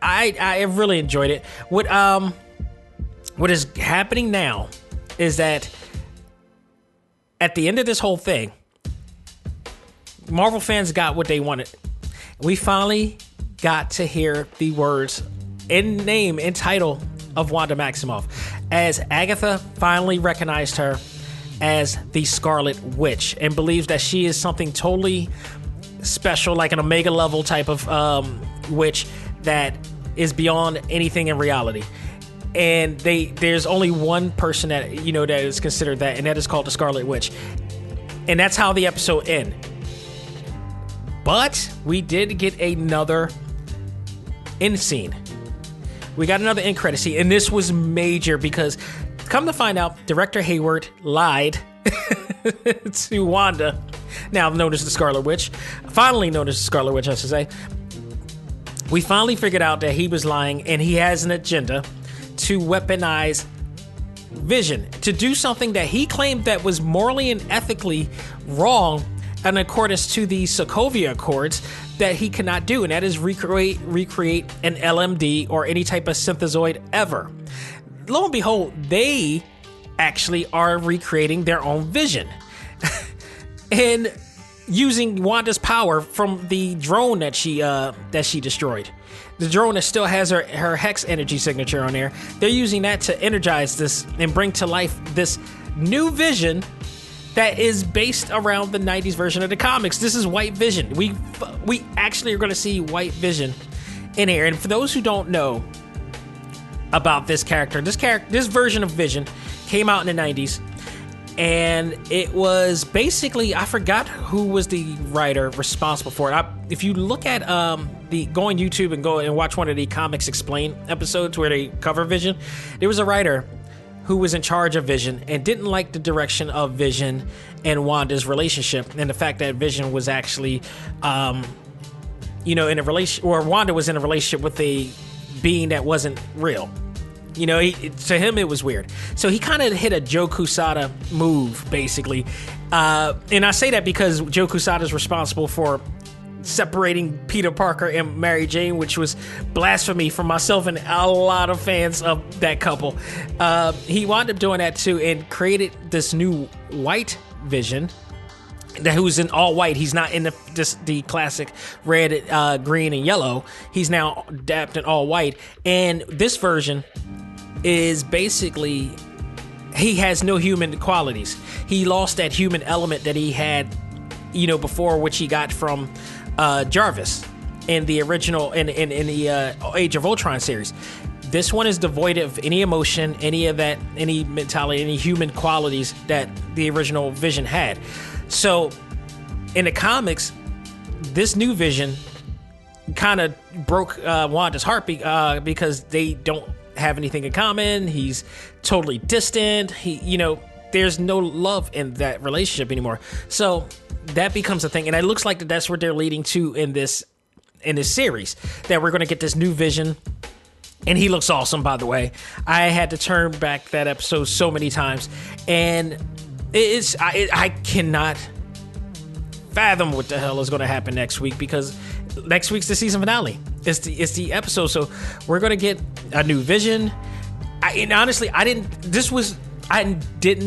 I really enjoyed it. What is happening now is that at the end of this whole thing, Marvel fans got what they wanted. We finally got to hear the words in name and title of Wanda Maximoff, as Agatha finally recognized her as the Scarlet Witch and believes that she is something totally special, like an Omega level type of witch that is beyond anything in reality. And there's only one person that that is considered that, and that is called the Scarlet Witch. And that's how the episode ends. But we did get another end scene. We got another end credit scene, and this was major because, come to find out, Director Hayward lied to Wanda, now known as the Scarlet Witch, finally known as the Scarlet Witch, I should say. We finally figured out that he was lying, and he has an agenda to weaponize Vision, to do something that he claimed that was morally and ethically wrong in accordance to the Sokovia Accords, that he cannot do, and that is recreate an LMD or any type of synthezoid ever. Lo and behold, they actually are recreating their own Vision. And using Wanda's power from the drone that she destroyed. The drone that still has her hex energy signature on there. They're using that to energize this and bring to life this new Vision that is based around the 90s version of the comics. This is White Vision. We actually are going to see White Vision in here. And for those who don't know about this character, this version of Vision came out in the 90s. And it was basically, I forgot who was the writer responsible for it. If you look at go on YouTube and go and watch one of the Comics Explain episodes where they cover Vision, there was a writer who was in charge of Vision and didn't like the direction of Vision and Wanda's relationship, and the fact that Vision was actually, in a relation, or Wanda was in a relationship with a being that wasn't real. To him, it was weird. So he kind of hit a Joe Quesada move, basically. And I say that because Joe Quesada is responsible for separating Peter Parker and Mary Jane, which was blasphemy for myself and a lot of fans of that couple. He wound up doing that too and created this new White Vision who's in all white. He's not in the classic red, green, and yellow. He's now dapped in all white. And this version is basically, he has no human qualities. He lost that human element that he had, before, which he got from Jarvis in the original, in the Age of Ultron series. This one is devoid of any emotion, any of that, any mentality, any human qualities that the original Vision had. So, in the comics, this new Vision kind of broke Wanda's heart because they don't have anything in common. He's totally distant. There's no love in that relationship anymore. So that becomes a thing, and it looks like that's what they're leading to in this series. That we're going to get this new Vision, and he looks awesome. By the way, I had to turn back that episode so many times, and I cannot fathom what the hell is going to happen next week, because next week's the season finale. It's the episode, so we're going to get a new Vision. And honestly, I didn't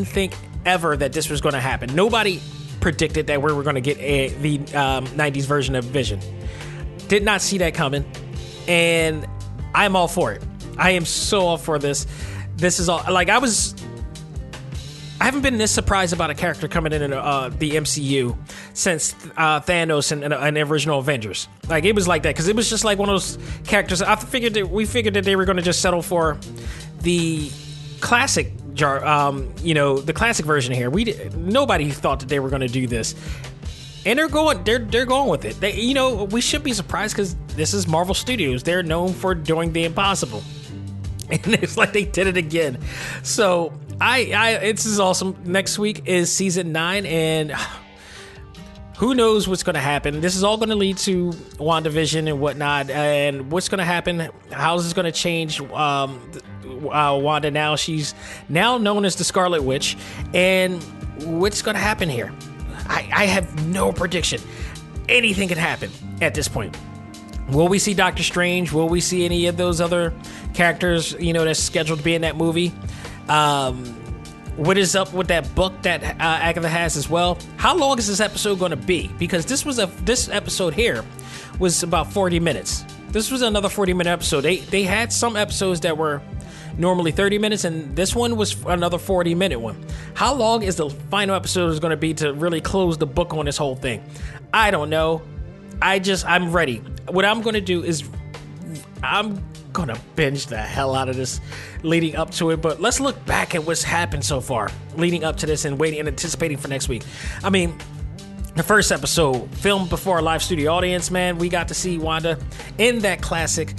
think ever that this was going to happen. Nobody predicted that we were going to get the 90s version of Vision. Did not see that coming, and I'm all for it. I am so all for this. This is all, like, I haven't been this surprised about a character coming in the MCU since Thanos and the original Avengers. Like, it was like that, because it was just like one of those characters. We figured that they were going to just settle for the classic, the classic version here. Nobody thought that they were going to do this, and they're going with it. We should be surprised, because this is Marvel Studios. They're known for doing the impossible, and it's like they did it again. So this is awesome. Next week is season 9, and who knows what's going to happen. This is all going to lead to WandaVision and whatnot, and what's going to happen. How is this going to change Wanda now? She's now known as the Scarlet Witch, and what's going to happen here? I have no prediction. Anything can happen at this point. Will we see Doctor Strange? Will we see any of those other characters, that's scheduled to be in that movie? What is up with that book that Agatha has as well? How long is this episode going to be? Because this episode here was about 40 minutes. This was another 40-minute episode. They had some episodes that were normally 30 minutes, and this one was another 40-minute one. How long is the final episode is going to be to really close the book on this whole thing? I don't know. I'm ready. What I'm going to do is I'm going to binge the hell out of this leading up to it, but let's look back at what's happened so far leading up to this and waiting and anticipating for next week. I mean, the first episode, filmed before a live studio audience, man, we got to see Wanda in that classic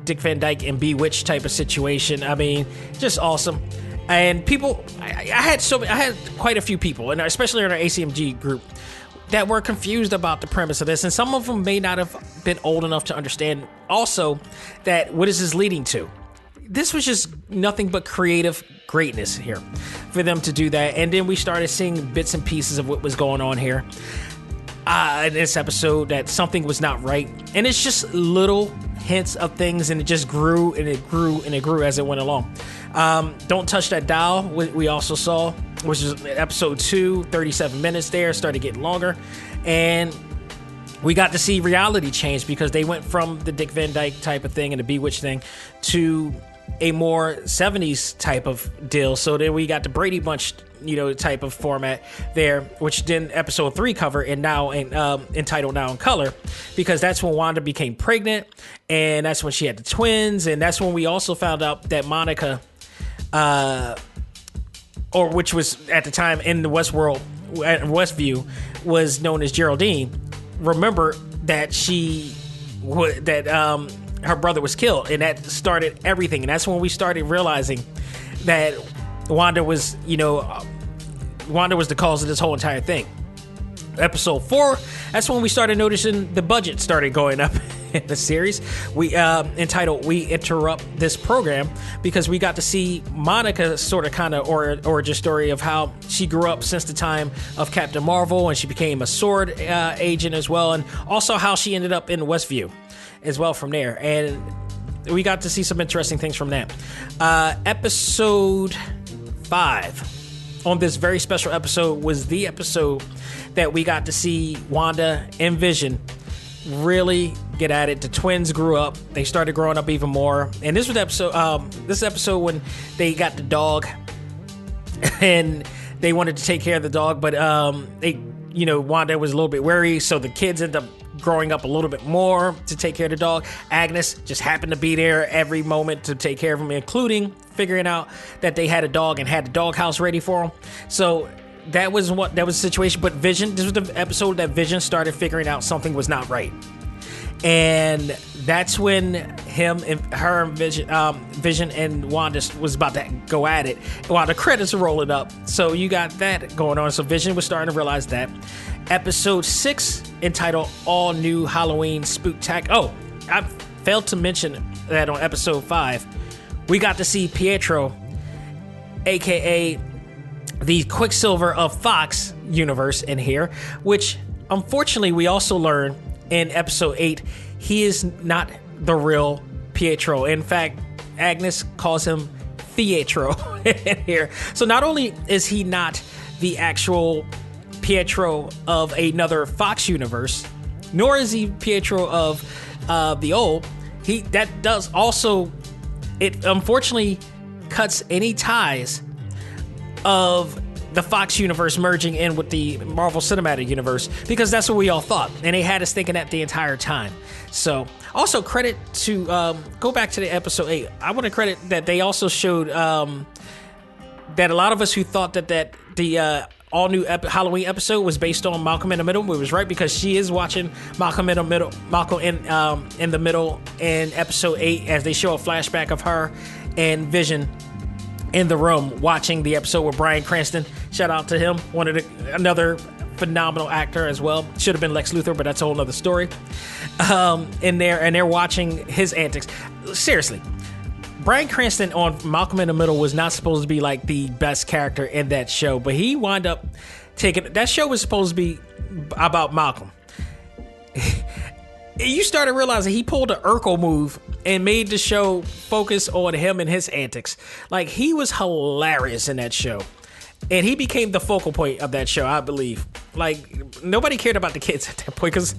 Dick Van Dyke and Bewitched type of situation. I mean, just awesome. And people, I had quite a few people, and especially in our A.C.M.G group, that were confused about the premise of this, and some of them may not have been old enough to understand also that what is this leading to. This was just nothing but creative greatness here for them to do that. And then we started seeing bits and pieces of what was going on here in this episode, that something was not right, and it's just little hints of things, and it just grew and it grew and it grew as it went along. Don't touch that dial, we also saw which is episode 2, 37 minutes there, started getting longer. And we got to see reality change because they went from the Dick Van Dyke type of thing and the Bewitched thing to a more 70s type of deal. So then we got the Brady Bunch, type of format there, which then episode 3 cover and now entitled Now in Color, because that's when Wanda became pregnant and that's when she had the twins. And that's when we also found out that Monica, or which was at the time in the Westview, was known as Geraldine. Remember that her brother was killed, and that started everything. And that's when we started realizing that Wanda was the cause of this whole entire thing. Episode 4, that's when we started noticing the budget started going up in the series. We entitled "We Interrupt This Program" because we got to see Monica sort of kind of origin story of how she grew up since the time of Captain Marvel, and she became a sword agent as well, and also how she ended up in Westview as well from there. And we got to see some interesting things from that. Episode 5 on this very special episode was the episode that we got to see Wanda and Vision really get at it. The twins grew up. They started growing up even more. And this was this episode when they got the dog and they wanted to take care of the dog, but Wanda was a little bit wary, so the kids ended up growing up a little bit more to take care of the dog. Agnes just happened to be there every moment to take care of him, including figuring out that they had a dog and had the doghouse ready for him. So that was the situation. But Vision, this was the episode that Vision started figuring out something was not right. And that's when Vision and Wanda was about to go at it while the credits are rolling up. So you got that going on. So Vision was starting to realize that. Episode 6, entitled All New Halloween Spooktacular. Oh, I failed to mention that on episode 5, we got to see Pietro, aka the Quicksilver of Fox universe in here, which unfortunately we also learned in episode 8, he is not the real Pietro. In fact, Agnes calls him Pietro in here. So not only is he not the actual Pietro of another Fox universe, nor is he Pietro of the old. That does also, it unfortunately cuts any ties of the Fox universe merging in with the Marvel Cinematic Universe, because that's what we all thought, and they had us thinking that the entire time. So also credit to go back to the episode 8. I want to credit that they also showed that a lot of us who thought that the all new Halloween episode was based on Malcolm in the Middle. We was right, because she is watching Malcolm in the Middle in episode 8, as they show a flashback of her and Vision in the room watching the episode with Bryan Cranston. Shout out to him, another phenomenal actor as well. Should have been Lex Luthor, but that's a whole other story. In there, and they're watching his antics. Seriously, Bryan Cranston on Malcolm in the Middle was not supposed to be like the best character in that show, but he wound up taking that show was supposed to be about Malcolm. You started realizing he pulled an Urkel move and made the show focus on him and his antics. Like, he was hilarious in that show. And he became the focal point of that show, I believe. Like, nobody cared about the kids at that point, because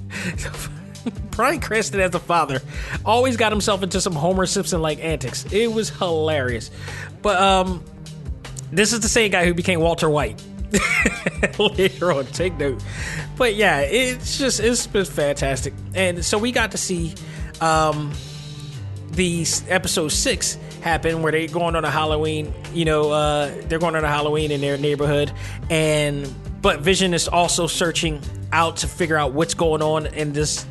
Bryan Cranston as a father always got himself into some Homer Simpson-like antics. It was hilarious. But this is the same guy who became Walter White later on. Take note. But yeah, it's been fantastic. And so we got to see the episode 6 happen, where they're going on a Halloween, they're going on a Halloween in their neighborhood, but Vision is also searching out to figure out what's going on in this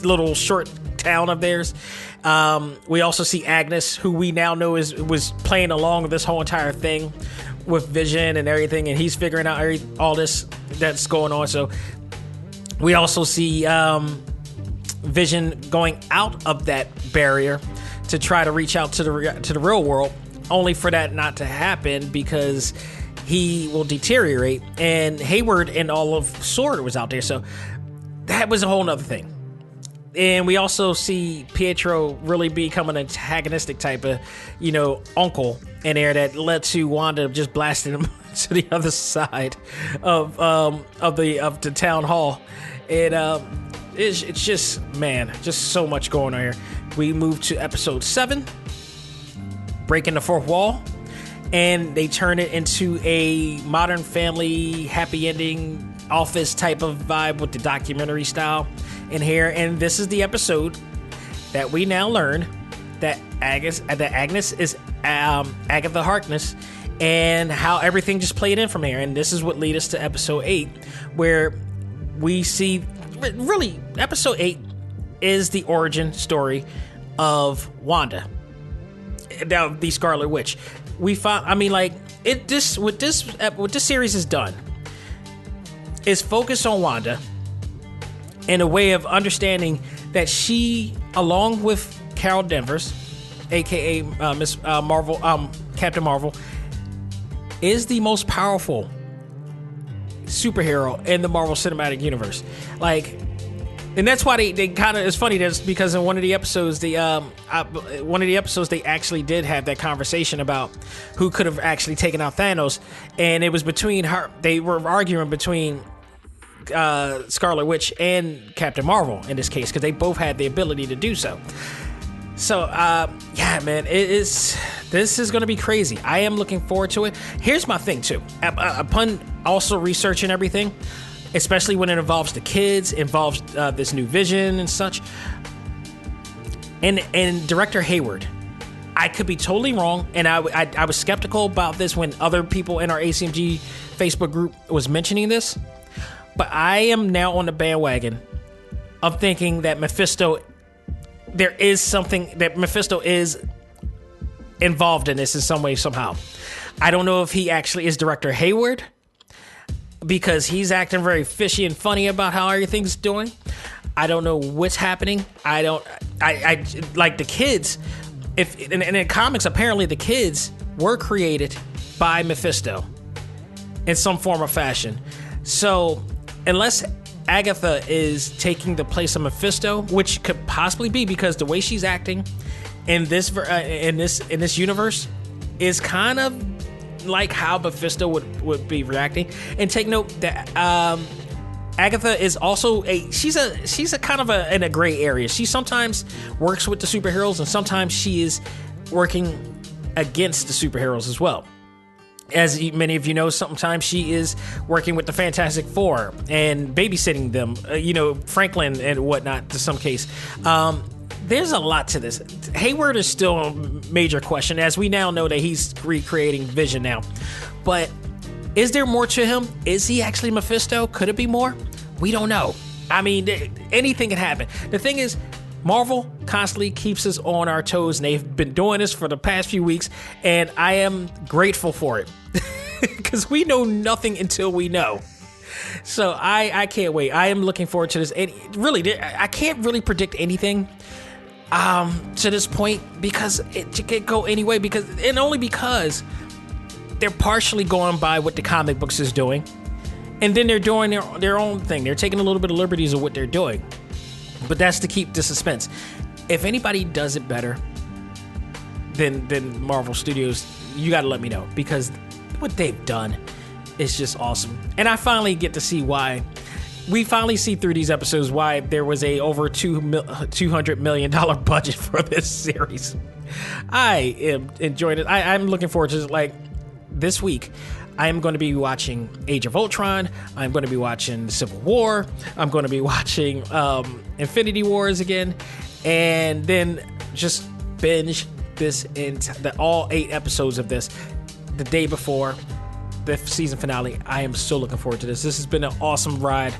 little short town of theirs. We also see Agnes, who we now know was playing along with this whole entire thing with Vision and everything, and he's figuring out all this that's going on. So we also see Vision going out of that barrier to try to reach out to the real world, only for that not to happen, because he will deteriorate. And Hayward and all of S.W.O.R.D. was out there, so that was a whole nother thing. And we also see Pietro really become an antagonistic type of, uncle in there that led to Wanda just blasting him to the other side of the town hall. It's just, man, just so much going on here. We move to episode 7, breaking the fourth wall, and they turn it into a Modern Family happy ending office type of vibe with the documentary style in here. And this is the episode that we now learn that Agnes is Agatha Harkness, and how everything just played in from here. And this is what lead us to episode 8, where we see, really, episode 8 is the origin story of Wanda, now the Scarlet Witch. We found, what this series has done is focus on Wanda in a way of understanding that she, along with Carol Danvers, aka Miss Marvel, Captain Marvel, is the most powerful superhero in the Marvel Cinematic Universe. And that's why they kind of, it's funny, that's because in one of the episodes, they actually did have that conversation about who could have actually taken out Thanos, and it was between her. They were arguing between Scarlet Witch and Captain Marvel in this case, because they both had the ability to do so. So, yeah, man, this is going to be crazy. I am looking forward to it. Here's my thing, too. Upon also researching everything, especially when it involves the kids, involves this new vision and such, and Director Hayward, I could be totally wrong, and I was skeptical about this when other people in our A.C.M.G. Facebook group was mentioning this, but I am now on the bandwagon of thinking that there is something that Mephisto is involved in this in some way, somehow. I don't know if he actually is Director Hayward, because he's acting very fishy and funny about how everything's doing. I don't know what's happening. I like the kids. In the comics, apparently the kids were created by Mephisto in some form or fashion. So unless Agatha is taking the place of Mephisto, which could possibly be, because the way she's acting in this universe is kind of like how Mephisto would be reacting. And take note that Agatha is also she's a kind of in a gray area. She sometimes works with the superheroes, and sometimes she is working against the superheroes as well. As many of you know, sometimes she is working with the Fantastic Four and babysitting them, Franklin and whatnot to some case. There's a lot to this. Hayward is still a major question, as we now know that he's recreating Vision now. But is there more to him? Is he actually Mephisto? Could it be more? We don't know. I mean, anything can happen. The thing is, Marvel constantly keeps us on our toes, and they've been doing this for the past few weeks, and I am grateful for it, because we know nothing until we know. So I can't wait. I am looking forward to this. And really, I can't really predict anything to this point, because it could go anyway, because they're partially going by what the comic books is doing, and then they're doing their own thing. They're taking a little bit of liberties of what they're doing. But that's to keep the suspense. If anybody does it better than Marvel Studios, you got to let me know, because what they've done is just awesome. And I finally get to see why. We finally see through these episodes why there was a over $200 million budget for this series. I am enjoying it. I'm looking forward to it. Like this week, I am going to be watching Age of Ultron. I'm going to be watching Civil War. I'm going to be watching Infinity Wars again. And then just binge this into all 8 episodes of this the day before the season finale. I am so looking forward to this. This has been an awesome ride.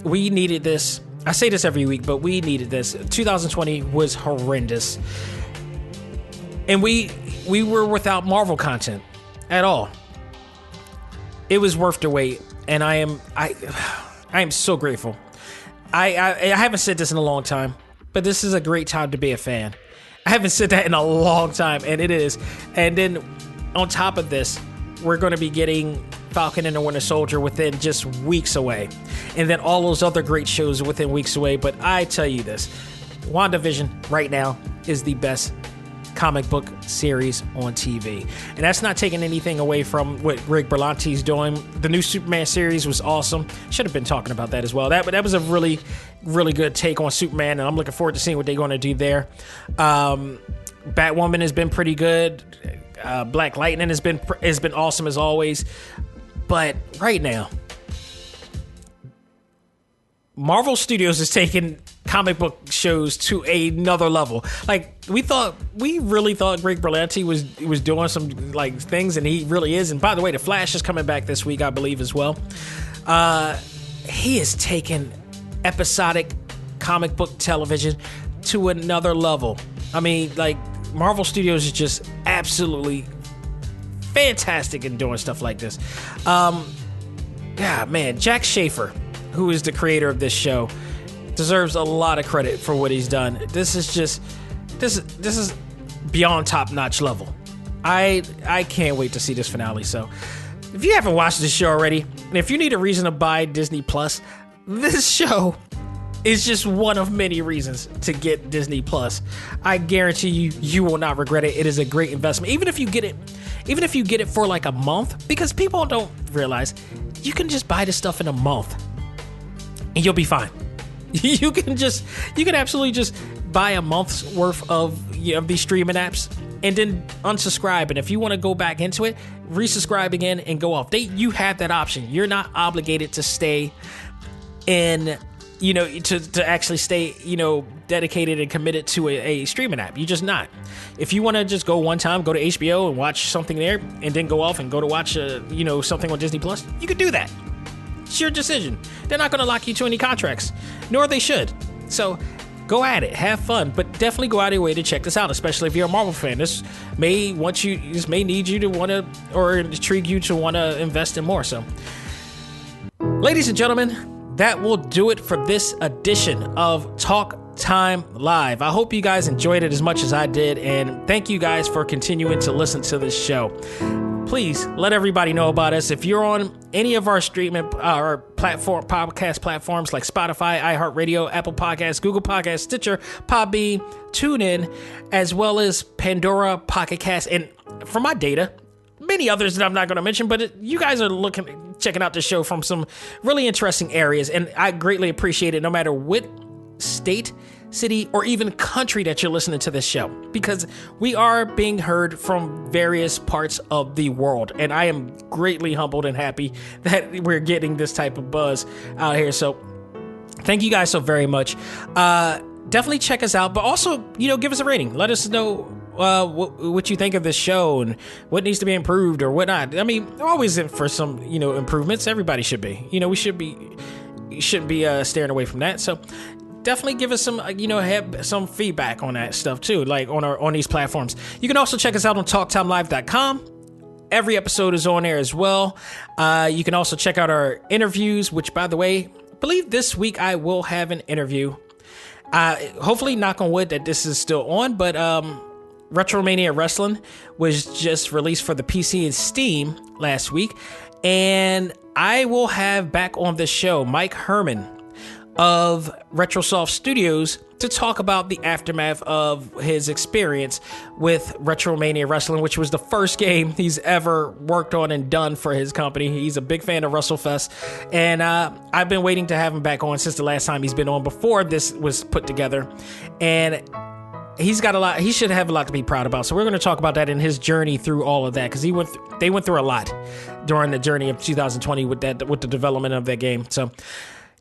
We needed this. I say this every week, but we needed this. 2020 was horrendous. And we were without Marvel content at all. It was worth the wait, and I am so grateful. I haven't said this in a long time, but this is a great time to be a fan. I haven't said that in a long time, and it is. And then on top of this, we're going to be getting Falcon and the Winter Soldier within just weeks away. And then all those other great shows are within weeks away. But I tell you this, WandaVision right now is the best comic book series on TV. And that's not taking anything away from what Rick Berlanti's doing. The new Superman series was awesome. Should have been talking about that as well. That was a really, really good take on Superman, and I'm looking forward to seeing what they're going to do there. Batwoman has been pretty good. Black Lightning has been awesome as always. But right now, Marvel Studios is taking comic book shows to another level. Like, we really thought Greg Berlanti was doing some like things, and he really is. And by the way, The Flash is coming back this week, I believe, as well. He is taking episodic comic book television to another level. I mean, like, Marvel Studios is just absolutely fantastic in doing stuff like this. Yeah, man, Jack Schaefer, who is the creator of this show, deserves a lot of credit for what he's done. This is beyond top-notch level. I can't wait to see this finale. So if you haven't watched this show already, and if you need a reason to buy Disney+, this show is just one of many reasons to get Disney+. I guarantee you will not regret it. It is a great investment. Even if you get it for like a month, because people don't realize you can just buy this stuff in a month and you'll be fine. You can absolutely just buy a month's worth of these streaming apps and then unsubscribe. And if you want to go back into it, resubscribe again and go off. You have that option. You're not obligated to stay in, to actually stay, dedicated and committed to a streaming app. You're just not. If you want to just go one time, go to HBO and watch something there, and then go off and go to watch, something on Disney+, you could do that. It's your decision. They're not going to lock you to any contracts, nor they should. So go at it, have fun, but definitely go out of your way to check this out, especially if you're a Marvel fan. This may need you to want to, or intrigue you to want to invest in more. So, ladies and gentlemen, that will do it for this edition of Talk Time Live. I hope you guys enjoyed it as much as I did, and thank you guys for continuing to listen to this show. Please let everybody know about us. If you're on any of our streaming podcast platforms like Spotify, iHeartRadio, Apple Podcasts, Google Podcasts, Stitcher, Podbean, TuneIn, as well as Pandora, Pocket Cast, and for my data, many others that I'm not going to mention, but you guys are checking out the show from some really interesting areas, and I greatly appreciate it no matter what state, city, or even country that you're listening to this show, because we are being heard from various parts of the world, and I am greatly humbled and happy that we're getting this type of buzz out here. So thank you guys so very much. Definitely check us out, but also, give us a rating. Let us know what you think of this show and what needs to be improved or whatnot. I mean, we're always in for some, improvements. Everybody should be. We shouldn't be staring away from that. So definitely give us some, have some feedback on that stuff too, like on these platforms. You can also check us out on TalkTimeLive.com. Every episode is on there as well. You can also check out our interviews, which, by the way, I believe this week I will have an interview. Hopefully, knock on wood, that this is still on, but Retromania Wrestling was just released for the PC and Steam last week, and I will have back on the show Mike Herman of Retrosoft Studios to talk about the aftermath of his experience with Retromania Wrestling, which was the first game he's ever worked on and done for his company. He's a big fan of WrestleFest, and I've been waiting to have him back on since the last time he's been on before this was put together, and he's got a lot. He should have a lot to be proud about. So we're going to talk about that in his journey through all of that, because they went through a lot during the journey of 2020 with the development of that game. So.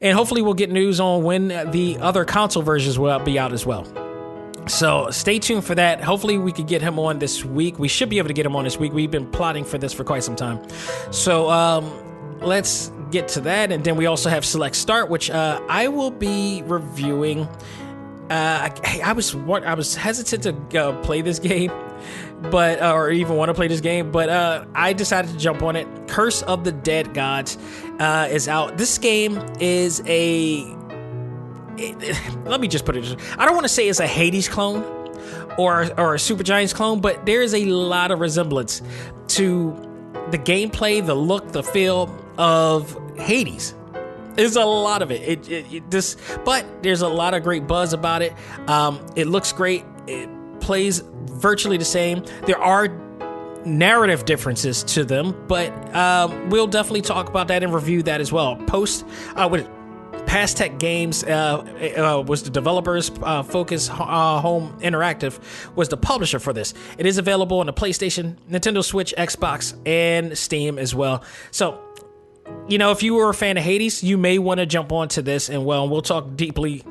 And hopefully we'll get news on when the other console versions will be out as well. So stay tuned for that. Hopefully we could get him on this week. We should be able to get him on this week. We've been plotting for this for quite some time. So let's get to that. And then we also have Select Start, which I will be reviewing. I was hesitant to play this game, or even want to play this game, but I decided to jump on it. Curse of the Dead Gods is out. This game is let me just put it, I don't want to say it's a Hades clone or a Supergiants clone, but there is a lot of resemblance to the gameplay, the look, the feel of Hades. There's a lot of it. But there's a lot of great buzz about it. It looks great. It plays virtually the same. There are narrative differences to them, but we'll definitely talk about that and review that as well. Past Tech Games was the developers. Focus Home Interactive was the publisher for this. It is available on the PlayStation, Nintendo Switch, Xbox, and Steam as well. So, if you were a fan of Hades, you may want to jump onto this, and we'll talk deeply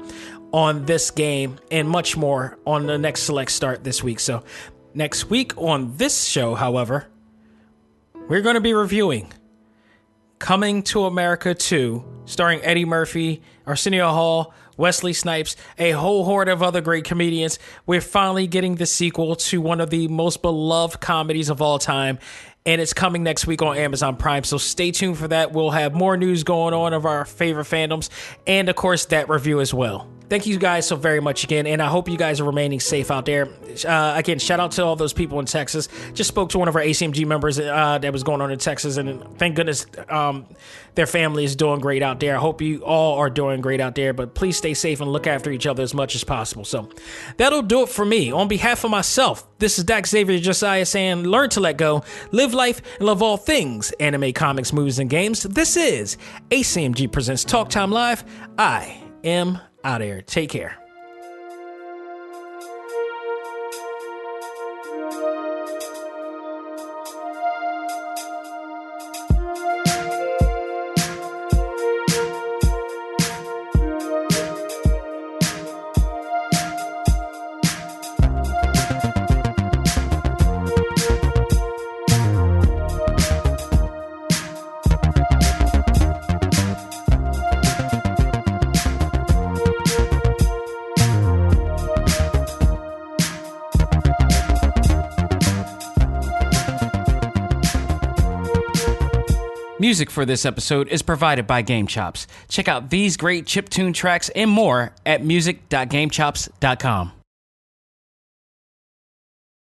on this game and much more on the next Select Start this week. So, next week on this show, however, we're going to be reviewing Coming to America 2, starring Eddie Murphy, Arsenio Hall, Wesley Snipes, a whole horde of other great comedians. We're finally getting the sequel to one of the most beloved comedies of all time, and it's coming next week on Amazon Prime, so stay tuned for that. We'll have more news going on of our favorite fandoms, and of course, that review as well. Thank you guys so very much again, and I hope you guys are remaining safe out there. Again, shout out to all those people in Texas. Just spoke to one of our A.C.M.G members that was going on in Texas, and thank goodness their family is doing great out there. I hope you all are doing great out there, but please stay safe and look after each other as much as possible. So that'll do it for me. On behalf of myself, this is Dak Xavier Josiah saying, learn to let go, live life, and love all things anime, comics, movies, and games. This is A.C.M.G. Presents Talk Time Live. I am out of here. Take care. Music for this episode is provided by Game Chops. Check out these great chiptune tracks and more at music.gamechops.com.